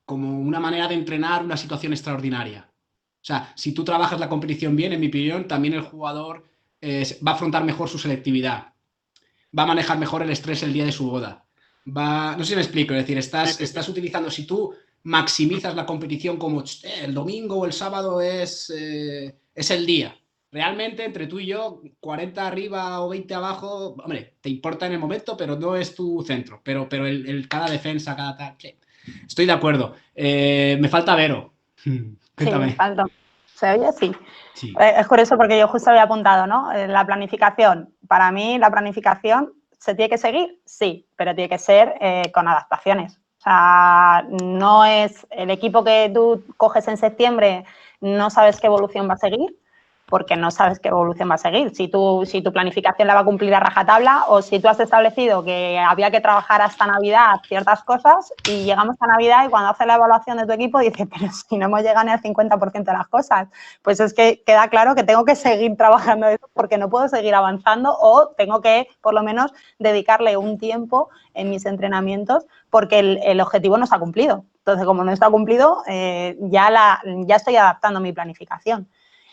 una manera de entrenar una situación extraordinaria. O sea, si tú trabajas la competición bien, en mi opinión, también el jugador va a afrontar mejor su selectividad. Va a manejar mejor el estrés el día de su boda. No sé si me explico, es decir, estás utilizando, si tú maximizas la competición como el domingo o el sábado es el día. Realmente, entre tú y yo, 40 arriba o 20 abajo, hombre, te importa en el momento, pero no es tu centro. Pero cada defensa, cada tal... Sí. Estoy de acuerdo. Me falta Vero. Cuéntame. Sí, me falta. ¿Se oye? Sí. Sí. Es curioso porque yo justo había apuntado, ¿no? La planificación. Para mí, la planificación se tiene que seguir, sí, pero tiene que ser con adaptaciones. O sea, no es el equipo que tú coges en septiembre, no sabes qué evolución va a seguir, porque no sabes qué evolución va a seguir. Si tu planificación la va a cumplir a rajatabla o si tú has establecido que había que trabajar hasta Navidad ciertas cosas y llegamos a Navidad y cuando haces la evaluación de tu equipo dices, pero si no hemos llegado ni al 50% de las cosas, pues es que queda claro que tengo que seguir trabajando eso porque no puedo seguir avanzando o tengo que, por lo menos, dedicarle un tiempo en mis entrenamientos porque el objetivo no se ha cumplido. Entonces, como no está cumplido, ya estoy adaptando mi planificación.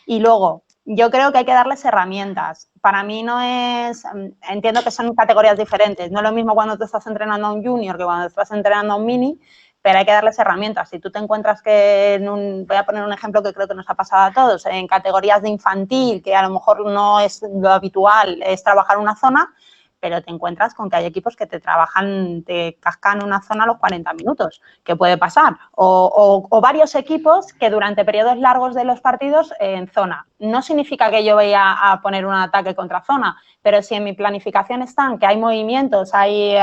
Y luego, yo creo que hay que darles herramientas. Para mí no es... Entiendo que son categorías diferentes. No es lo mismo cuando te estás entrenando a un junior que cuando te estás entrenando a un mini, pero hay que darles herramientas. Si tú te encuentras que, voy a poner un ejemplo que creo que nos ha pasado a todos, en categorías de infantil, que a lo mejor no es lo habitual, es trabajar una zona, pero te encuentras con que hay equipos que te cascan una zona a los 40 minutos, que puede pasar. O varios equipos que durante periodos largos de los partidos en zona. No significa que yo vaya a poner un ataque contra zona, pero si en mi planificación están que hay movimientos, hay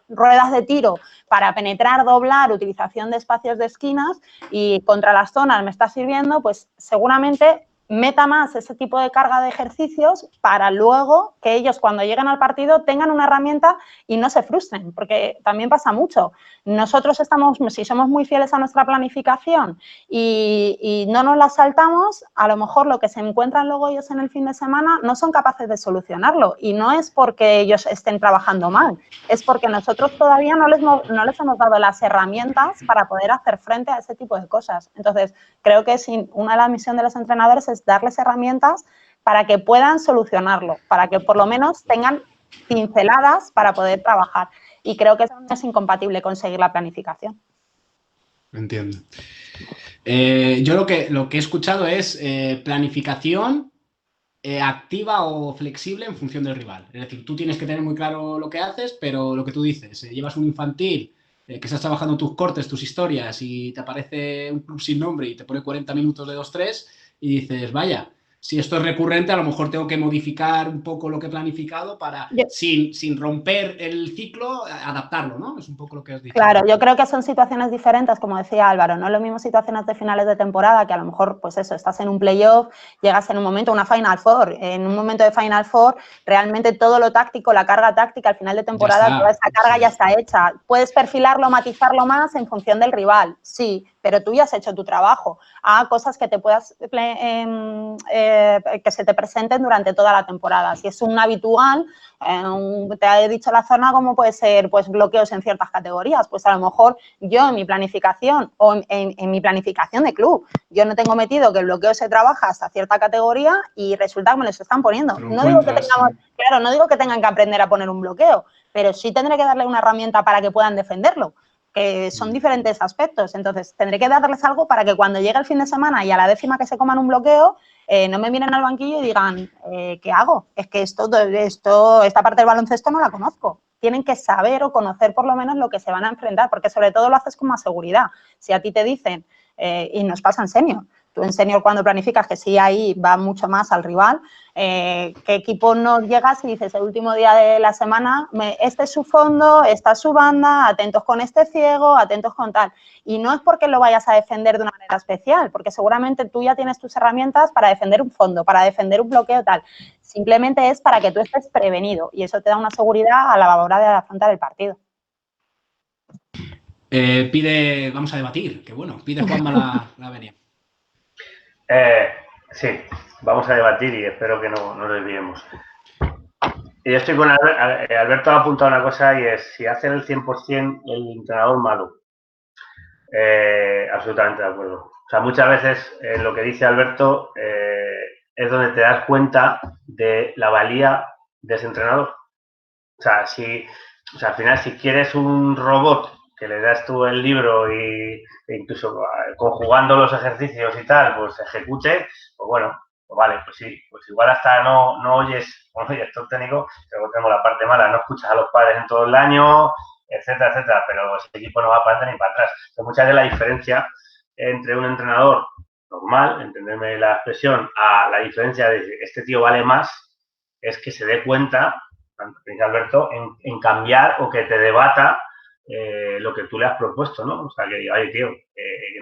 ruedas de tiro para penetrar, doblar, utilización de espacios de esquinas y contra las zonas me está sirviendo, pues seguramente meta más ese tipo de carga de ejercicios para luego que ellos cuando lleguen al partido tengan una herramienta y no se frustren, porque también pasa mucho. Nosotros si somos muy fieles a nuestra planificación y no nos la saltamos, a lo mejor lo que se encuentran luego ellos en el fin de semana no son capaces de solucionarlo y no es porque ellos estén trabajando mal, es porque nosotros todavía no les hemos dado las herramientas para poder hacer frente a ese tipo de cosas. Entonces, creo que una de las misiones de los entrenadores es darles herramientas para que puedan solucionarlo, para que por lo menos tengan pinceladas para poder trabajar. Y creo que eso no es incompatible con seguir la planificación. Entiendo. Yo lo que he escuchado es planificación activa o flexible en función del rival. Es decir, tú tienes que tener muy claro lo que haces, pero lo que tú dices, llevas un infantil que estás trabajando tus cortes, tus historias y te aparece un club sin nombre y te pone 40 minutos de 2-3 y dices, vaya, si esto es recurrente, a lo mejor tengo que modificar un poco lo que he planificado para, sin romper el ciclo, adaptarlo, ¿no? Es un poco lo que has dicho. Claro, yo creo que son situaciones diferentes, como decía Álvaro, no es lo mismo situaciones de finales de temporada, que a lo mejor, pues eso, estás en un playoff, llegas en un momento, una Final Four, en un momento de Final Four, realmente todo lo táctico, la carga táctica al final de temporada, toda esa carga ya está hecha. Puedes perfilarlo, matizarlo más en función del rival, sí, pero tú ya has hecho tu trabajo. Cosas que te puedas, que se te presenten durante toda la temporada. Si es un habitual, te he dicho la zona como puede ser pues bloqueos en ciertas categorías, pues a lo mejor yo en mi planificación o en mi planificación de club, yo no tengo metido que el bloqueo se trabaja hasta cierta categoría y resulta que me los están poniendo. No digo que tengamos, claro, no digo que tengan que aprender a poner un bloqueo, pero sí tendré que darle una herramienta para que puedan defenderlo, que son diferentes aspectos. Entonces, tendré que darles algo para que cuando llegue el fin de semana y a la 10ª que se coman un bloqueo, no me miren al banquillo y digan, ¿qué hago? Es que esta parte del baloncesto no la conozco. Tienen que saber o conocer por lo menos lo que se van a enfrentar, porque sobre todo lo haces con más seguridad. Si a ti te dicen, y nos pasa en senior, tú en senior cuando planificas que sí ahí va mucho más al rival, ¿qué equipo no llegas y dices el último día de la semana, este es su fondo, esta es su banda, atentos con este ciego, atentos con tal? Y no es porque lo vayas a defender de una manera especial, porque seguramente tú ya tienes tus herramientas para defender un fondo, para defender un bloqueo tal. Simplemente es para que tú estés prevenido y eso te da una seguridad a la hora de afrontar el partido. Vamos a debatir, que bueno, pide Juanma la venia. Sí, vamos a debatir y espero que no nos desviemos. Yo estoy con Alberto, ha apuntado una cosa y es, si hacen el 100% el entrenador malo. Absolutamente de acuerdo. O sea, muchas veces lo que dice Alberto es donde te das cuenta de la valía de ese entrenador. O sea, al final, si quieres un robot que le das tú el libro e incluso conjugando los ejercicios y tal, pues ejecute, pues bueno, pues vale, pues sí, pues igual hasta no oyes, bueno, director técnico, luego tenemos la parte mala, no escuchas a los padres en todo el año, etcétera, etcétera, pero ese equipo no va para adelante ni para atrás. Entonces, muchas veces la diferencia entre un entrenador normal, entenderme la expresión, a la diferencia de este tío vale más, es que se dé cuenta, tanto que dice Alberto, en cambiar o que te debata lo que tú le has propuesto, ¿no? O sea, que diga, oye, tío,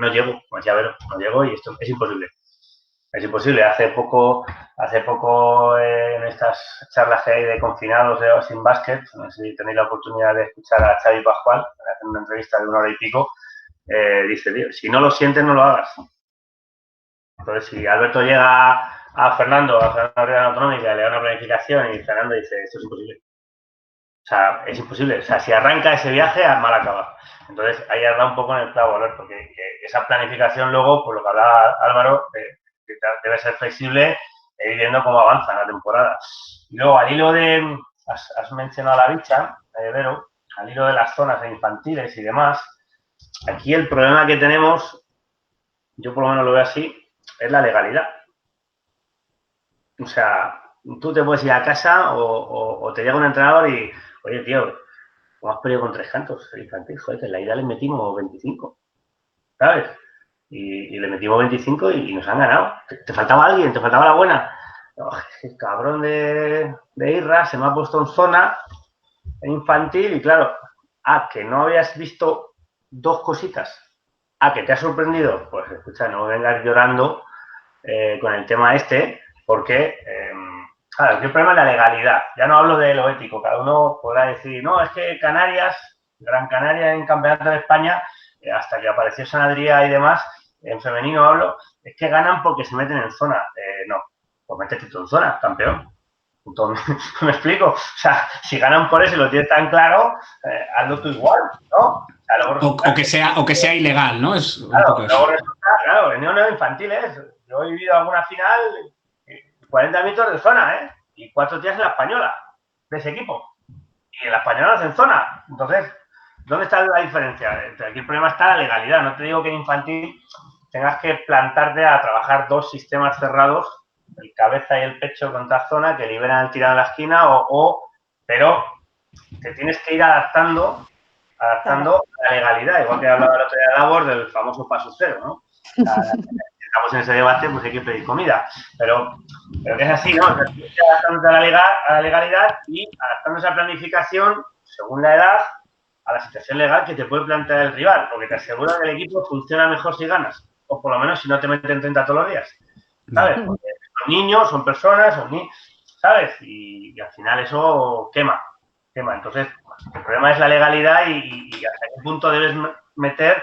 no llego, pues ya ver, no llego y esto es imposible. Es imposible. Hace poco en estas charlas que hay de confinados de Sin Básquet, no sé si tenéis la oportunidad de escuchar a Xavi Pascual, haciendo una entrevista de 1 hora y pico, dice, tío, si no lo sientes, no lo hagas. Entonces, si Alberto llega a Fernando Ríos Autonómica, le da una planificación y Fernando dice, esto es imposible. O sea, es imposible. O sea, si arranca ese viaje, mal acaba. Entonces, ahí has dado un poco en el clavo, Alberto, que esa planificación luego, por lo que hablaba Álvaro, debe ser flexible e ir viendo cómo avanza la temporada. Y luego, al hilo de, has mencionado a la bicha, Vero, al hilo de las zonas infantiles y demás, aquí el problema que tenemos, yo por lo menos lo veo así, es la legalidad. O sea, tú te puedes ir a casa o te llega un entrenador y, oye, tío, hemos perdido con 3 cantos el infantil, joder, que en la ida les metimos 25, ¿sabes? Y le metimos 25 y nos han ganado. ¿Te faltaba alguien? ¿Te faltaba la buena? Oh, el cabrón de Irra se me ha puesto en zona en infantil y claro, que no habías visto 2 cositas. Que te ha sorprendido. Pues escucha, no vengas llorando con el tema porque, claro, el problema es la legalidad. Ya no hablo de lo ético. Cada uno podrá decir, no, es que Canarias, Gran Canaria en Campeonato de España, hasta que apareció San Adrià y demás, en femenino hablo, es que ganan porque se meten en zona. No, pues métete tú en zona, campeón. Entonces, ¿me explico? O sea, si ganan por eso y lo tienes tan claro, hazlo tú igual, ¿no? O que sea ilegal, ¿no? Es claro, luego resulta, claro, en neones infantiles, yo he vivido alguna final, 40 minutos de zona, y 4 días en la española, de ese equipo. Y en la española no hacen zona. Entonces, ¿dónde está la diferencia? Aquí el problema está en la legalidad. No te digo que en infantil tengas que plantarte a trabajar 2 sistemas cerrados, el cabeza y el pecho contra zona, que liberan el tirado en la esquina, pero te tienes que ir adaptando adaptando a la legalidad, igual que hablaba el otro día Davor del famoso paso cero, ¿no? O sea, estamos en ese debate, pues hay que pedir comida, pero que es así, ¿no? O sea, adaptándote a la legalidad y adaptando esa planificación según la edad a la situación legal que te puede plantear el rival, porque te asegura que el equipo funciona mejor si ganas, o por lo menos si no te meten 30 todos los días, ¿sabes? Porque son niños, son personas, ¿sabes? Y al final eso quema. Entonces, el problema es la legalidad y hasta qué punto debes meter,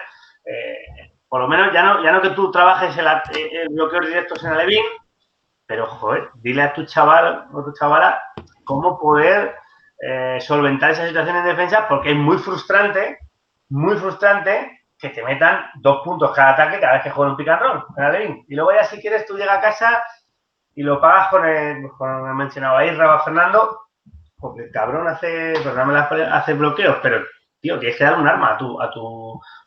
por lo menos, ya no que tú trabajes el bloqueos directos en Alevín, pero, joder, dile a tu chaval o tu chavala cómo poder solventar esa situación en defensa, porque es muy frustrante que te metan 2 puntos cada ataque cada vez que juegan un pick and roll en Alevín. Y luego ya, si quieres, tú llegas a casa y lo pagas con el mencionado ahí, Rafa Fernando, porque el cabrón hace bloqueos, pero, tío, tienes que dar un arma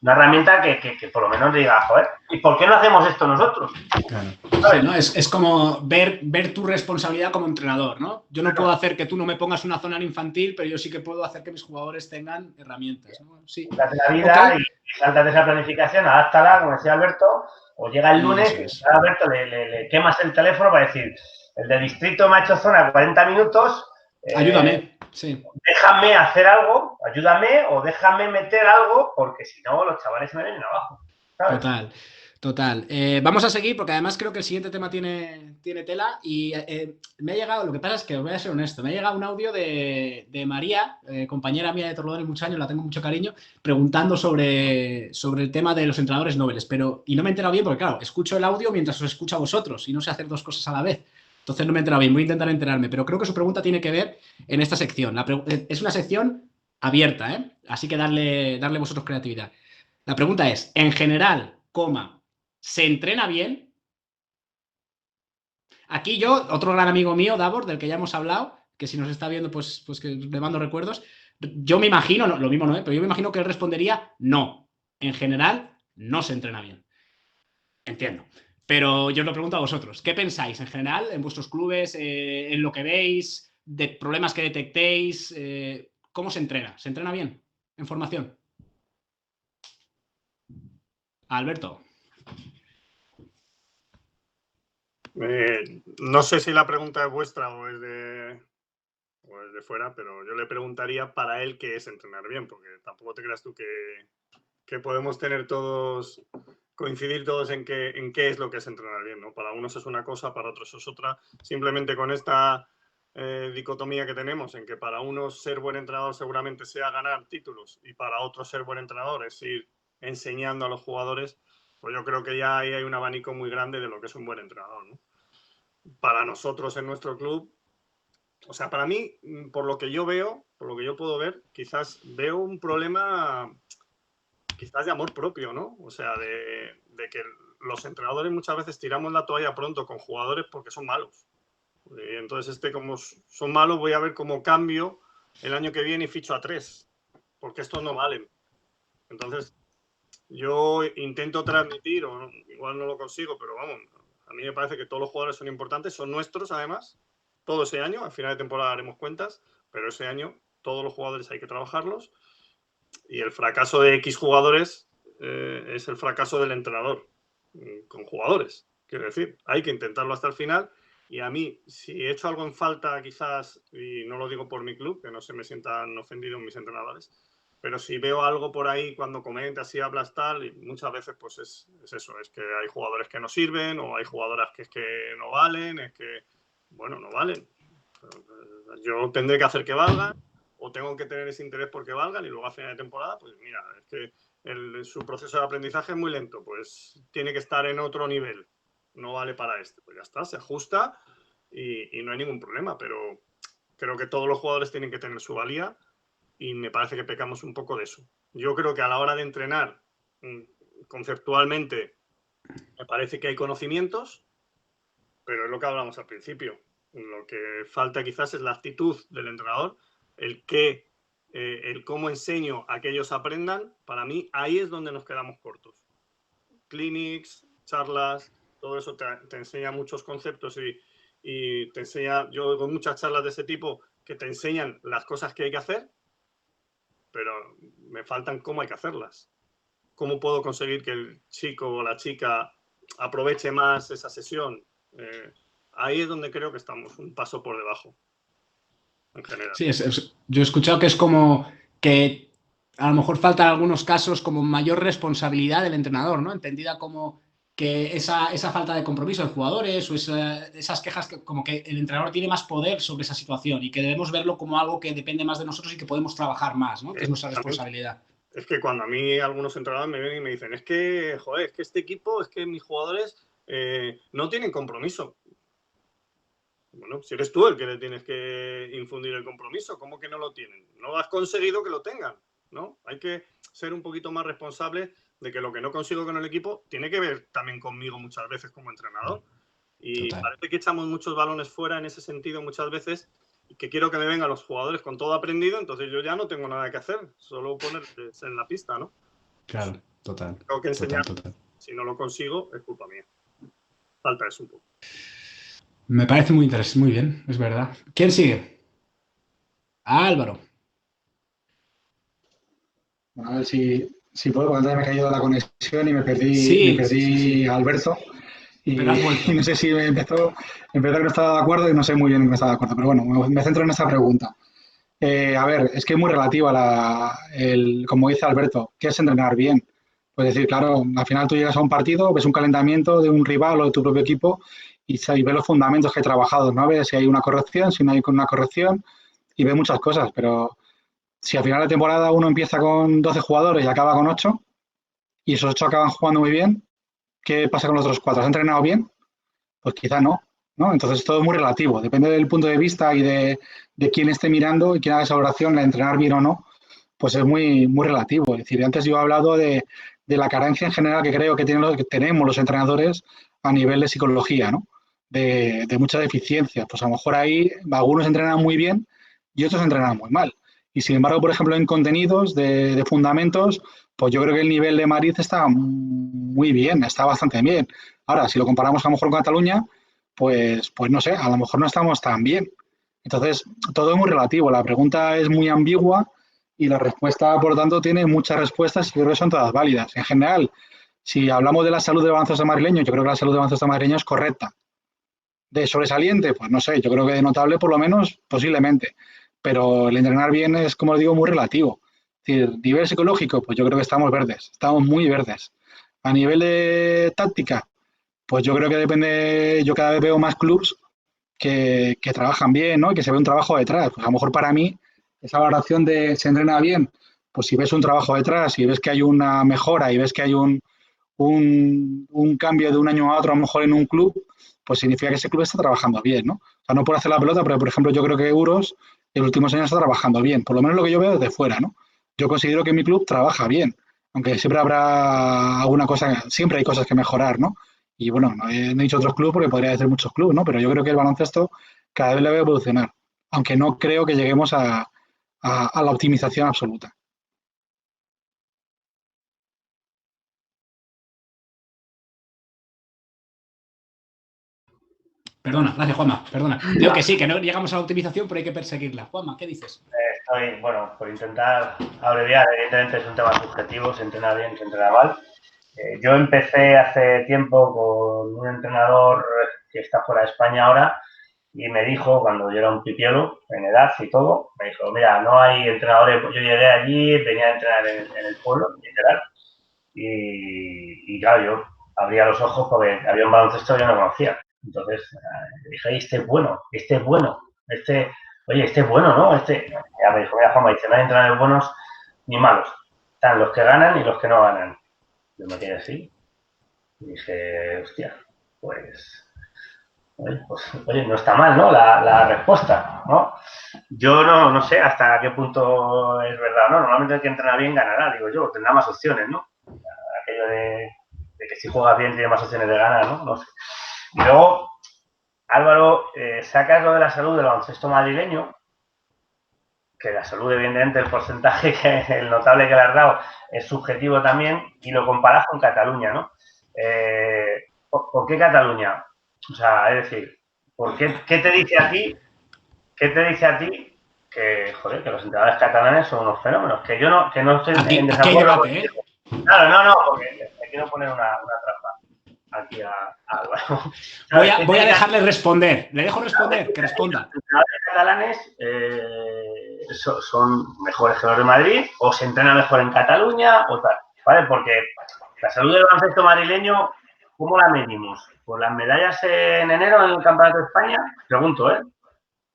una herramienta que por lo menos diga, joder, ¿y por qué no hacemos esto nosotros? Claro. Sí, ¿no? Es como ver tu responsabilidad como entrenador, ¿no? Yo no puedo hacer que tú no me pongas una zona infantil, pero yo sí que puedo hacer que mis jugadores tengan herramientas, ¿no? Sí. Date la vida y sáltate esa planificación, adáptala, como decía Alberto, o llega el lunes y a Alberto le quemas el teléfono para decir, el de distrito me ha hecho zona 40 minutos, ayúdame, sí. Déjame hacer algo, ayúdame o déjame meter algo, porque si no los chavales se me vienen abajo, ¿sabes? Total. Vamos a seguir porque además creo que el siguiente tema tiene tela y me ha llegado, lo que pasa es que os voy a ser honesto, me ha llegado un audio de María, compañera mía de Torlodones muchos años, la tengo mucho cariño, preguntando sobre el tema de los entrenadores nobles, y no me he enterado bien porque claro, escucho el audio mientras os escucho a vosotros y no sé hacer 2 cosas a la vez. Entonces no me he enterado bien, voy a intentar enterarme, pero creo que su pregunta tiene que ver en esta sección. Es una sección abierta, ¿eh? Así que darle vosotros creatividad. La pregunta es, en general, ¿se entrena bien? Aquí yo, otro gran amigo mío, Davor, del que ya hemos hablado, que si nos está viendo, pues que le mando recuerdos, yo me imagino, no, lo mismo no, pero yo me imagino que él respondería no. En general, no se entrena bien. Entiendo. Pero yo os lo pregunto a vosotros. ¿Qué pensáis en general en vuestros clubes, en lo que veis, de problemas que detectéis? ¿Cómo se entrena? ¿Se entrena bien en formación? Alberto. No sé si la pregunta es vuestra o es de fuera, pero yo le preguntaría para él qué es entrenar bien, porque tampoco te creas tú que podemos coincidir todos en qué es lo que es entrenar bien, ¿no? Para unos es una cosa, para otros es otra. Simplemente con esta dicotomía que tenemos, en que para unos ser buen entrenador seguramente sea ganar títulos y para otros ser buen entrenador es ir enseñando a los jugadores, pues yo creo que ya ahí hay un abanico muy grande de lo que es un buen entrenador, ¿no? Para nosotros en nuestro club, o sea, para mí, por lo que yo veo, por lo que yo puedo ver, quizás veo un problema quizás de amor propio, ¿no? O sea, de que los entrenadores muchas veces tiramos la toalla pronto con jugadores porque son malos. Y entonces, como son malos, voy a ver cómo cambio el año que viene y ficho a 3, porque estos no valen. Entonces, yo intento transmitir, o igual no lo consigo, pero vamos, a mí me parece que todos los jugadores son importantes, son nuestros además, todo ese año, al final de temporada haremos cuentas, pero ese año todos los jugadores hay que trabajarlos y el fracaso de X jugadores es el fracaso del entrenador con jugadores. Quiero decir, hay que intentarlo hasta el final y a mí, si he hecho algo en falta quizás, y no lo digo por mi club, que no se me sientan ofendidos mis entrenadores, pero si veo algo por ahí cuando comentas y hablas tal, y muchas veces pues es eso, es que hay jugadores que no sirven o hay jugadoras que es que no valen, es que, bueno, no valen. Yo tendré que hacer que valgan o tengo que tener ese interés porque valgan y luego a final de temporada, pues mira, es que su proceso de aprendizaje es muy lento, pues tiene que estar en otro nivel, no vale para este, pues ya está, se ajusta y no hay ningún problema, pero creo que todos los jugadores tienen que tener su valía y me parece que pecamos un poco de eso. Yo creo que a la hora de entrenar, conceptualmente, me parece que hay conocimientos, pero es lo que hablamos al principio. Lo que falta quizás es la actitud del entrenador, el cómo enseño a que ellos aprendan. Para mí, ahí es donde nos quedamos cortos. Clinics, charlas, todo eso te enseña muchos conceptos y te enseña, yo con muchas charlas de ese tipo que te enseñan las cosas que hay que hacer, pero me faltan cómo hay que hacerlas. ¿Cómo puedo conseguir que el chico o la chica aproveche más esa sesión? Ahí es donde creo que estamos un paso por debajo, en general. Sí, yo he escuchado que es como que a lo mejor falta en algunos casos como mayor responsabilidad del entrenador, ¿no? Entendida como que esa falta de compromiso de jugadores o esas quejas que como que el entrenador tiene más poder sobre esa situación y que debemos verlo como algo que depende más de nosotros y que podemos trabajar más, ¿no? Que es nuestra responsabilidad. Es que cuando a mí algunos entrenadores me ven y me dicen, es que, joder, es que este equipo, es que mis jugadores no tienen compromiso. Bueno, si eres tú el que le tienes que infundir el compromiso, ¿cómo que no lo tienen? No has conseguido que lo tengan, ¿no? Hay que ser un poquito más responsable de que lo que no consigo con el equipo tiene que ver también conmigo muchas veces como entrenador. Y Total. parece que echamos muchos balones fuera en ese sentido muchas veces y que quiero que me vengan los jugadores con todo aprendido, entonces yo ya no tengo nada que hacer, solo ponerles en la pista, ¿no? Claro, total. Tengo que enseñar. Total. Si no lo consigo, es culpa mía. Falta eso un poco. Me parece muy interesante, muy bien, es verdad. ¿Quién sigue? Álvaro. Bueno, a ver si puedo, porque antes me ha caído la conexión y me Sí, perdí a Alberto. Pero has vuelto. Y no sé si empezó que no estaba de acuerdo y no sé muy bien en qué estaba de acuerdo. Pero bueno, me centro en esta pregunta. A ver, es que es muy relativa como dice Alberto, ¿qué es entrenar bien? Pues decir, claro, al final tú llegas a un partido, ves un calentamiento de un rival o de tu propio equipo y ves los fundamentos que hay trabajados, ¿no? Ves si hay una corrección, si no hay una corrección y ves muchas cosas, pero si al final de temporada uno empieza con 12 jugadores y acaba con 8 y esos 8 acaban jugando muy bien, ¿qué pasa con los otros 4? ¿Has entrenado bien? Pues quizá no, ¿no? Entonces todo es muy relativo, depende del punto de vista y de quién esté mirando y quién haga esa valoración, de entrenar bien o no, pues es muy, muy relativo. Es decir, antes yo he hablado de la carencia en general que creo que tenemos los entrenadores a nivel de psicología, ¿no? De mucha deficiencia. Pues a lo mejor ahí algunos entrenan muy bien y otros entrenan muy mal. Y sin embargo, por ejemplo, en contenidos de fundamentos, pues yo creo que el nivel de Madrid está muy bien, está bastante bien. Ahora, si lo comparamos a lo mejor con Cataluña, pues no sé, a lo mejor no estamos tan bien. Entonces, todo es muy relativo. La pregunta es muy ambigua y la respuesta, por lo tanto, tiene muchas respuestas y creo que son todas válidas. En general, si hablamos de la salud del baloncesto madrileño, yo creo que la salud del baloncesto madrileño es correcta. ¿De sobresaliente? Pues no sé, yo creo que de notable por lo menos, posiblemente. Pero el entrenar bien es, como os digo, muy relativo. Es decir, nivel psicológico, pues yo creo que estamos verdes, estamos muy verdes. A nivel de táctica, pues yo creo que depende, yo cada vez veo más clubs que trabajan bien, ¿no? Y que se ve un trabajo detrás. Pues a lo mejor para mí, esa valoración de se entrena bien, pues si ves un trabajo detrás y ves que hay una mejora y ves que hay un cambio de un año a otro, a lo mejor en un club, pues significa que ese club está trabajando bien, ¿no? O sea, no por hacer la pelota, pero por ejemplo, yo creo que Euros en los últimos años está trabajando bien, por lo menos lo que yo veo desde fuera, ¿no? Yo considero que mi club trabaja bien, aunque siempre habrá alguna cosa, siempre hay cosas que mejorar, ¿no? Y bueno, no he dicho otros clubes porque podría decir muchos clubes, ¿no? Pero yo creo que el baloncesto cada vez le veo evolucionar, aunque no creo que lleguemos a la optimización absoluta. Perdona, gracias, Juanma. Perdona. Digo que sí, que no llegamos a la optimización, pero hay que perseguirla. Juanma, ¿qué dices? Estoy, bueno, por intentar abreviar, evidentemente es un tema subjetivo, se entrena bien, se entrena mal. Yo empecé hace tiempo con un entrenador que está fuera de España ahora y me dijo, cuando yo era un pipiolo, en edad y todo, me dijo, mira, no hay entrenadores, yo llegué allí, venía a entrenar en el pueblo, literal, y claro, yo abría los ojos porque había un baloncesto que yo no conocía. Entonces dije, este es bueno, oye, este es bueno, ¿no? Ya me dijo, mira, Juanma, dice, no hay entrenadores buenos ni malos. Están los que ganan y los que no ganan. Yo me quedé así y dije, hostia, pues, oye, no está mal, ¿no? La respuesta, ¿no? Yo no sé hasta qué punto es verdad, ¿no? Normalmente el que entrena bien ganará, digo yo, tendrá más opciones, ¿no? Aquello de que si juega bien tiene más opciones de ganar, ¿no? No sé. Y luego, Álvaro, sacas lo de la salud del baloncesto madrileño, que la salud, evidentemente, el porcentaje, el notable que le has dado es subjetivo también, y lo comparas con Cataluña, ¿no? ¿Por qué Cataluña? O sea, es decir, ¿qué te dice a ti que, joder, que los entrenadores catalanes son unos fenómenos. Que yo no, estoy en desacuerdo. Debate, ¿eh? Claro, no, porque me quiero poner una trampa aquí a Álvaro. Voy a dejarle responder. Le dejo responder, que responda. Los entrenadores catalanes son mejores que los de Madrid, o se entrena mejor en Cataluña, o tal, ¿vale? Porque la salud del baloncesto madrileño, ¿cómo la medimos? ¿Por las medallas en enero en el Campeonato de España? Pregunto, ¿eh?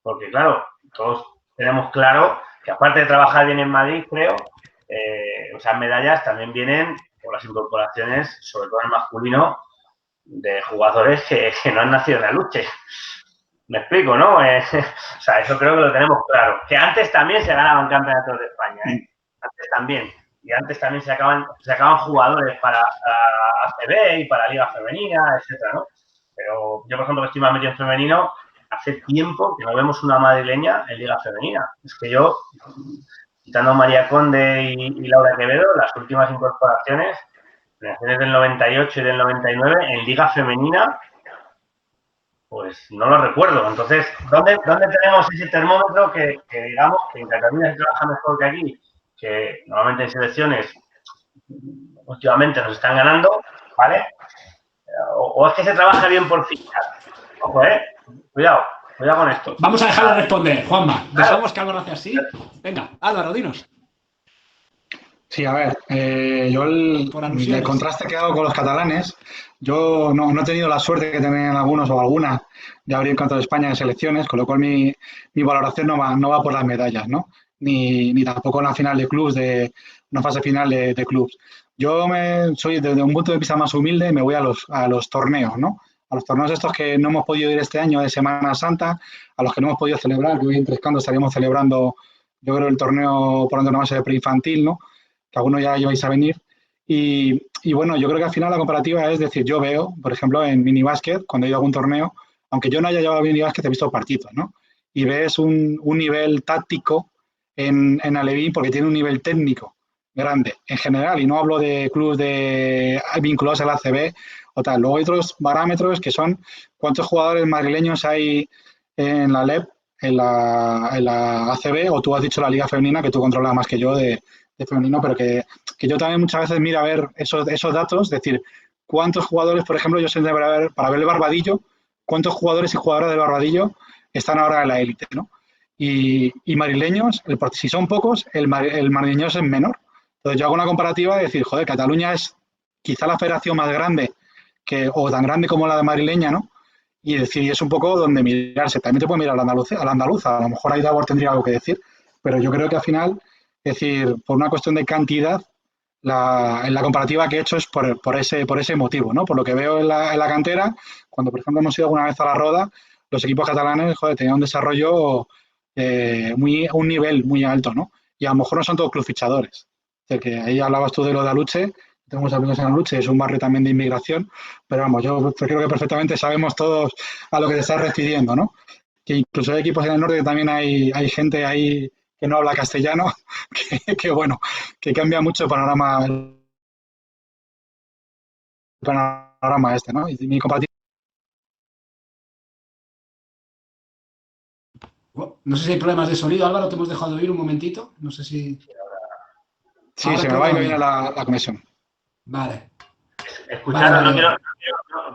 Porque, claro, todos tenemos claro que aparte de trabajar bien en Madrid, creo, esas medallas también vienen por las incorporaciones, sobre todo en el masculino, de jugadores que no han nacido en la lucha. Me explico, ¿no? O sea, eso creo que lo tenemos claro. Que antes también se ganaban campeonatos de España, ¿eh? Antes también. Y antes también se sacaban jugadores para ACB y para Liga Femenina, etcétera, ¿no? Pero yo, por ejemplo, que estoy más metido en femenino, hace tiempo que no vemos una madrileña en Liga Femenina. Es que yo, quitando a María Conde y Laura Quevedo, las últimas incorporaciones, generaciones del 98 y del 99, en Liga Femenina, pues no lo recuerdo. Entonces, ¿dónde tenemos ese termómetro que digamos que en Cataluña se trabaja mejor que aquí? Que normalmente en selecciones últimamente nos están ganando, ¿vale? O es que se trabaja bien por fichas. Ojo, cuidado con esto. Vamos a dejarle responder, Juanma. Dejamos que Álvaro hace así. Venga, Álvaro, dinos. Sí, a ver, yo el contraste que hago con los catalanes, yo no he tenido la suerte que tienen algunos o algunas de abrir contra España en selecciones, con lo cual mi valoración no va por las medallas, ¿no? Ni tampoco en la final de clubs, una fase final de clubs. Yo soy, desde un punto de vista más humilde, me voy a los torneos, ¿no? A los torneos estos que no hemos podido ir este año de Semana Santa, a los que no hemos podido celebrar, que hoy en Tres Cantos estaríamos celebrando, yo creo, el torneo por antonomasia de preinfantil, ¿no? Que algunos ya ibais a venir. Y bueno, yo creo que al final la comparativa es decir, yo veo, por ejemplo, en minibásquet, cuando he ido a algún torneo, aunque yo no haya llevado minibásquet, he visto partidos, ¿no? Y ves un nivel táctico en Alevín porque tiene un nivel técnico grande en general, y no hablo de clubes vinculados al ACB o tal. Luego hay otros parámetros que son cuántos jugadores madrileños hay en la LEP, en la ACB, o tú has dicho la Liga Femenina, que tú controlas más que yo de femenino, pero que yo también muchas veces miro a ver esos datos, es decir, cuántos jugadores, por ejemplo, yo sé para ver el Barbadillo, cuántos jugadores y jugadoras del Barbadillo están ahora en la élite, ¿no? Y madrileños, si son pocos, el madrileño es menor. Entonces yo hago una comparativa de decir, joder, Cataluña es quizá la federación más grande o tan grande como la de madrileña, ¿no? Y decir, es un poco donde mirarse. También te puede mirar a la andaluza, a lo mejor ahí Davor tendría algo que decir, pero yo creo que al final, es decir, por una cuestión de cantidad, la comparativa que he hecho es por ese motivo, ¿no? Por lo que veo en la cantera, cuando por ejemplo hemos ido alguna vez a la Roda, los equipos catalanes, joder, tenían un desarrollo un nivel muy alto, ¿no? Y a lo mejor no son todos club fichadores. Es decir, que ahí hablabas tú de lo de Aluche, tenemos amigos en Aluche, es un barrio también de inmigración, pero vamos, yo creo que perfectamente sabemos todos a lo que te estás refiriendo, ¿no? Que incluso hay equipos en el norte que también hay gente ahí que no habla castellano, que bueno, que cambia mucho el panorama este, ¿no? Y mi comparativa. No sé si hay problemas de sonido, Álvaro, te hemos dejado de oír un momentito. No sé si... Sí, ahora se me va y me viene la conexión. Vale. Escucharos,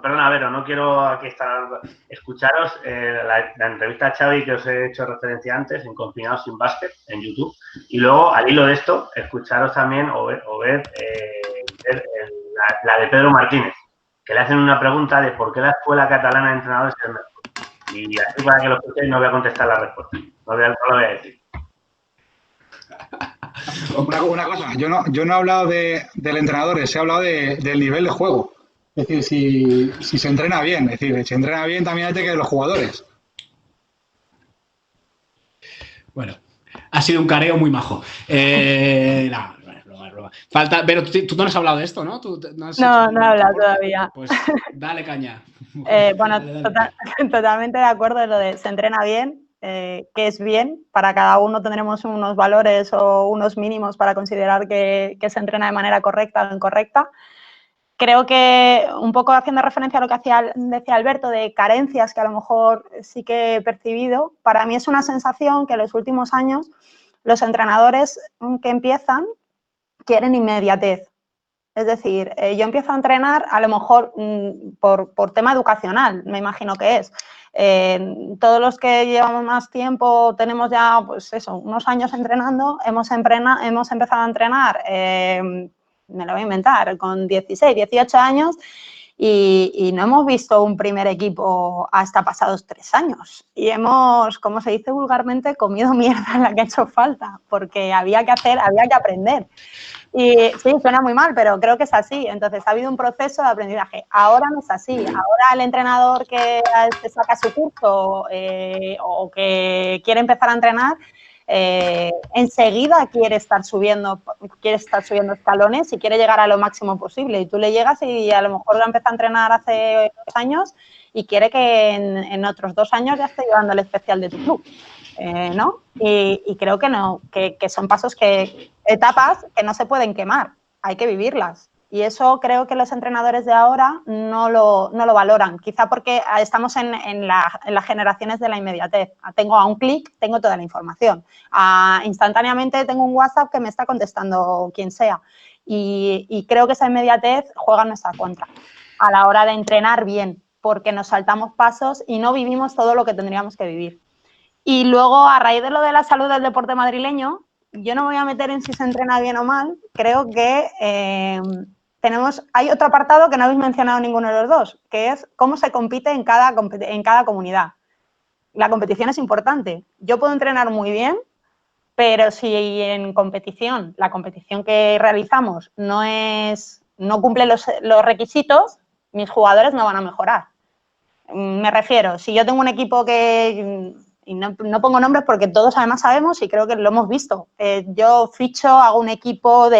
perdona, Vero, no quiero aquí estar. Escucharos la entrevista a Xavi que os he hecho referencia antes en Confinados sin Básquet en YouTube. Y luego, al hilo de esto, escucharos también o ver la de Pedro Martínez, que le hacen una pregunta de por qué la escuela catalana de entrenadores es el mejor. Y así para que lo escuchéis no voy a contestar la respuesta. No lo voy a decir. Una cosa, yo no he hablado del entrenador, he hablado del nivel de juego. Es decir, si se entrena bien, es decir, si se entrena bien también hay que los jugadores. Bueno, ha sido un careo muy majo. Falta, pero tú no has hablado de esto, ¿no? No he hablado todavía. Pues dale caña. Bueno, dale. Totalmente de acuerdo en lo de se entrena bien. Que es bien, para cada uno tendremos unos valores o unos mínimos para considerar que se entrena de manera correcta o incorrecta. creo que un poco haciendo referencia a lo que decía Alberto de carencias que a lo mejor sí que he percibido, para mí es una sensación que en los últimos años los entrenadores que empiezan quieren inmediatez. Es decir, yo empiezo a entrenar a lo mejor por tema educacional, me imagino que es. Todos los que llevamos más tiempo, tenemos ya pues eso, unos años entrenando, hemos empezado a entrenar, me lo voy a inventar, con 16, 18 años y no hemos visto un primer equipo hasta pasados 3 años. Y hemos, como se dice vulgarmente, comido mierda la que ha hecho falta, porque había que aprender. Y sí, suena muy mal, pero creo que es así. Entonces, ha habido un proceso de aprendizaje. Ahora no es así. Ahora el entrenador que saca su curso o que quiere empezar a entrenar, enseguida quiere estar subiendo escalones y quiere llegar a lo máximo posible. Y tú le llegas y a lo mejor empezó a entrenar hace 2 años y quiere que en otros 2 años ya esté llevando el especial de tu club. ¿No? Y creo que no, que son etapas que no se pueden quemar, hay que vivirlas. Y eso creo que los entrenadores de ahora no lo valoran, quizá porque estamos en las generaciones de la inmediatez. Tengo a un clic, tengo toda la información. Instantáneamente tengo un WhatsApp que me está contestando quien sea. Y creo que esa inmediatez juega en nuestra contra a la hora de entrenar bien, porque nos saltamos pasos y no vivimos todo lo que tendríamos que vivir. Y luego, a raíz de lo de la salud del deporte madrileño, yo no me voy a meter en si se entrena bien o mal. Creo que hay otro apartado que no habéis mencionado ninguno de los dos, que es cómo se compite en cada comunidad. La competición es importante. Yo puedo entrenar muy bien, pero si en competición, la competición que realizamos no cumple los requisitos, mis jugadores no van a mejorar. Me refiero, si yo tengo un equipo que... Y no pongo nombres porque todos además sabemos y creo que lo hemos visto. Yo ficho, hago un equipo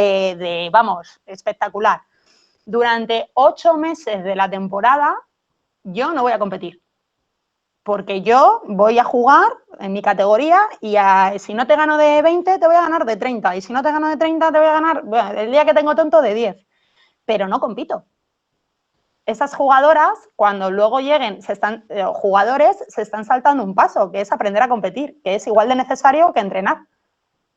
vamos, espectacular. Durante 8 meses de la temporada yo no voy a competir. Porque yo voy a jugar en mi categoría y si no te gano de 20 te voy a ganar de 30. Y si no te gano de 30 te voy a ganar, bueno, el día que tengo tonto, de 10. Pero no compito. Esas jugadoras, cuando luego lleguen, jugadores se están saltando un paso, que es aprender a competir, que es igual de necesario que entrenar.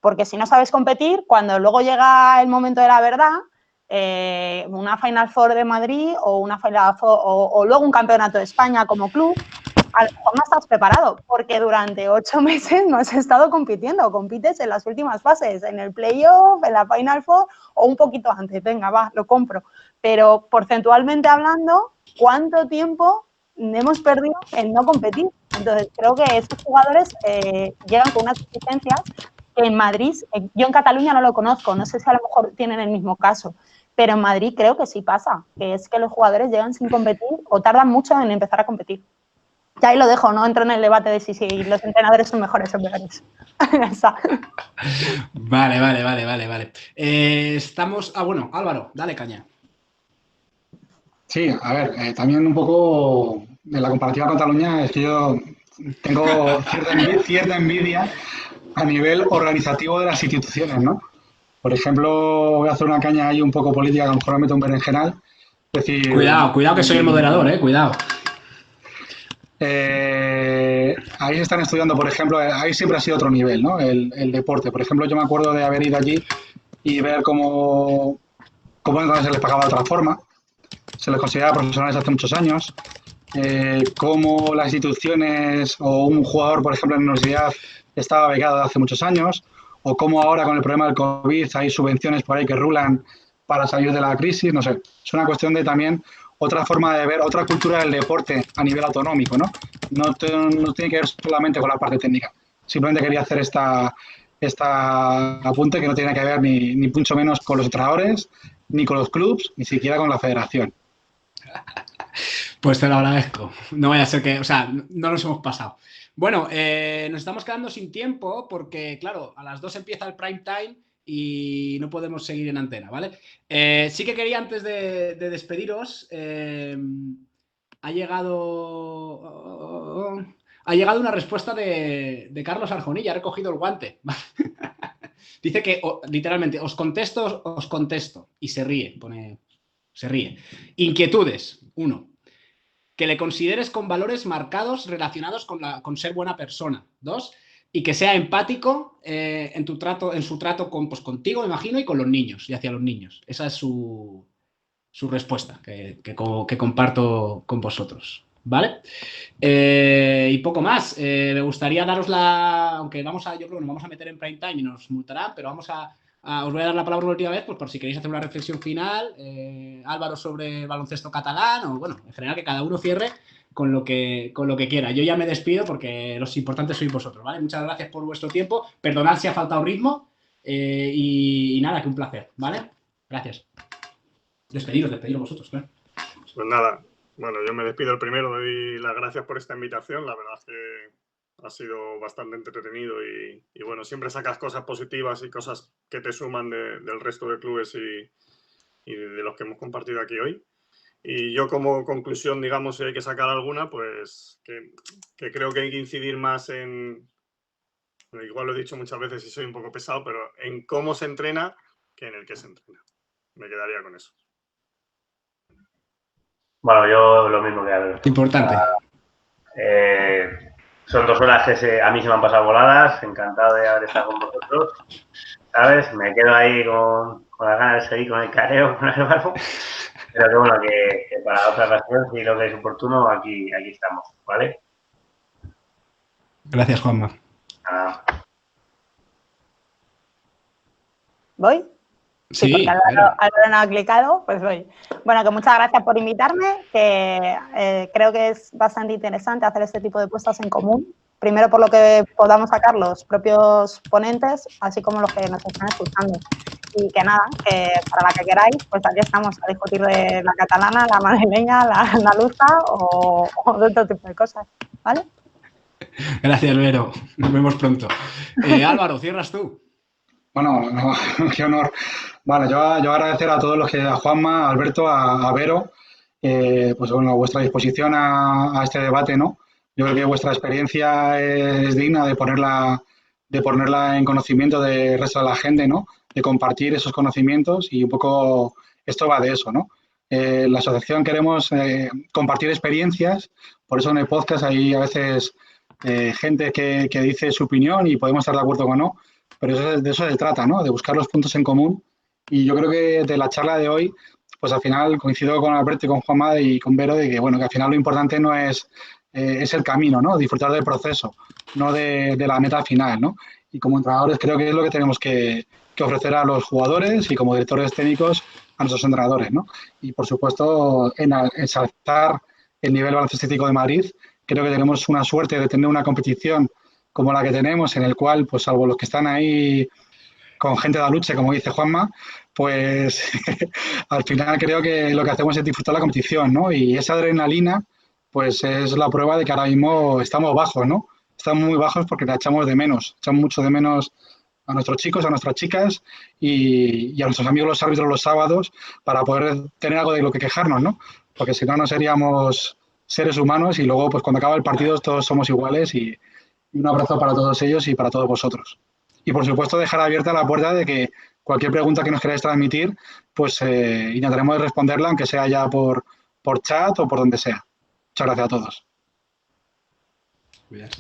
Porque si no sabes competir, cuando luego llega el momento de la verdad, una Final Four de Madrid o una Final Four, o luego un campeonato de España como club, a lo mejor no estás preparado, porque durante 8 meses no has estado compitiendo, compites en las últimas fases, en el playoff, en la Final Four o un poquito antes, venga, va, lo compro. Pero porcentualmente hablando, ¿cuánto tiempo hemos perdido en no competir? Entonces, creo que estos jugadores llegan con unas exigencias que en Madrid, yo en Cataluña no lo conozco, no sé si a lo mejor tienen el mismo caso, pero en Madrid creo que sí pasa, que es que los jugadores llegan sin competir o tardan mucho en empezar a competir. Ya ahí lo dejo, no entro en el debate de si los entrenadores son mejores o peores. Vale. Estamos... bueno, Álvaro, dale caña. Sí, a ver, también un poco en la comparativa con Cataluña es que yo tengo cierta envidia a nivel organizativo de las instituciones, ¿no? Por ejemplo, voy a hacer una caña ahí un poco política, a lo mejor me meto un berenjenal. Es decir, cuidado que soy el moderador, cuidado. Ahí se están estudiando, por ejemplo, ahí siempre ha sido otro nivel, ¿no? El deporte. Por ejemplo, yo me acuerdo de haber ido allí y ver cómo entonces se les pagaba de otra forma, se les consideraba profesionales hace muchos años, cómo las instituciones o un jugador, por ejemplo, en la universidad estaba becado hace muchos años, o cómo ahora con el problema del COVID hay subvenciones por ahí que rulan para salir de la crisis, no sé. Es una cuestión de también otra forma de ver, otra cultura del deporte a nivel autonómico, ¿no? No tiene que ver solamente con la parte técnica. Simplemente quería hacer esta apunte que no tiene que ver ni mucho menos con los entrenadores, ni con los clubs, ni siquiera con la federación. Pues te lo agradezco. No vaya a ser que, o sea, no nos hemos pasado. Bueno, nos estamos quedando sin tiempo porque, claro, a las 2 empieza el prime time y no podemos seguir en antena, ¿vale? Sí que quería, antes de despediros, ha llegado una respuesta de Carlos Arjonilla, ha recogido el guante. Dice que, literalmente, os contesto, y se ríe, pone... Se ríe. Inquietudes. 1. Que le consideres con valores marcados relacionados con ser buena persona. 2. Y que sea empático en su trato contigo, me imagino, y con los niños, y hacia los niños. Esa es su respuesta que comparto con vosotros. ¿Vale? Y poco más. Me gustaría daros aunque yo creo que nos vamos a meter en prime time y nos multarán, pero os voy a dar la palabra una última vez, pues por si queréis hacer una reflexión final, Álvaro, sobre el baloncesto catalán, o bueno, en general que cada uno cierre con lo que quiera. Yo ya me despido porque los importantes sois vosotros, ¿vale? Muchas gracias por vuestro tiempo. Perdonad si ha faltado ritmo y nada, que un placer, ¿vale? Gracias. Despediros vosotros, claro. Pues nada, bueno, yo me despido el primero, doy las gracias por esta invitación, la verdad es que ha sido bastante entretenido y bueno, siempre sacas cosas positivas y cosas que te suman del resto de clubes y de los que hemos compartido aquí hoy. Y yo como conclusión, digamos, si hay que sacar alguna, pues que creo que hay que incidir más igual lo he dicho muchas veces y soy un poco pesado, pero en cómo se entrena que en el que se entrena. Me quedaría con eso. Bueno, yo lo mismo que Alberto. Importante. Son 2 horas que a mí se me han pasado voladas. Encantado de haber estado con vosotros. ¿Sabes? Me quedo ahí con las ganas de seguir con el careo, con Álvaro. Pero que bueno, que para otra ocasión, si lo que es oportuno, aquí estamos, ¿vale? Gracias, Juanma. ¿Voy? Sí, porque Álvaro no ha clicado, pues voy. Bueno, que muchas gracias por invitarme, que creo que es bastante interesante hacer este tipo de puestas en común. Primero por lo que podamos sacar los propios ponentes, así como los que nos están escuchando. Y que nada, que para la que queráis, pues aquí estamos a discutir de la catalana, la madrileña, la andaluza o de otro tipo de cosas, ¿vale? Gracias, Vero. Nos vemos pronto. Álvaro, cierras tú. Bueno, no, qué honor. Bueno, yo agradecer a todos los que, a Juanma, a Alberto, a Vero, pues bueno, vuestra disposición a este debate, ¿no? Yo creo que vuestra experiencia es digna de ponerla en conocimiento del resto de la gente, ¿no? De compartir esos conocimientos y un poco esto va de eso, ¿no? La asociación queremos compartir experiencias, por eso en el podcast hay a veces gente que dice su opinión y podemos estar de acuerdo o no, pero de eso se trata, ¿no? De buscar los puntos en común. Y yo creo que de la charla de hoy, pues al final coincido con Alberto y con Juanma y con Vero de que, bueno, que al final lo importante no es el camino, ¿no? Disfrutar del proceso, no de la meta final, ¿no? Y como entrenadores creo que es lo que tenemos que ofrecer a los jugadores y como directores técnicos a nuestros entrenadores, ¿no? Y por supuesto, ensalzar el nivel baloncestístico de Madrid. Creo que tenemos una suerte de tener una competición como la que tenemos, en el cual, pues salvo los que están ahí con gente de la lucha, como dice Juanma, pues al final creo que lo que hacemos es disfrutar la competición, ¿no? Y esa adrenalina, pues es la prueba de que ahora mismo estamos bajos, ¿no? Estamos muy bajos porque la echamos de menos, echamos mucho de menos a nuestros chicos, a nuestras chicas y a nuestros amigos los árbitros los sábados para poder tener algo de lo que quejarnos, ¿no? Porque si no, no seríamos seres humanos y luego, pues cuando acaba el partido todos somos iguales y un abrazo para todos ellos y para todos vosotros. Y, por supuesto, dejar abierta la puerta de que cualquier pregunta que nos queráis transmitir, pues intentaremos responderla, aunque sea ya por chat o por donde sea. Muchas gracias a todos. Cuídate.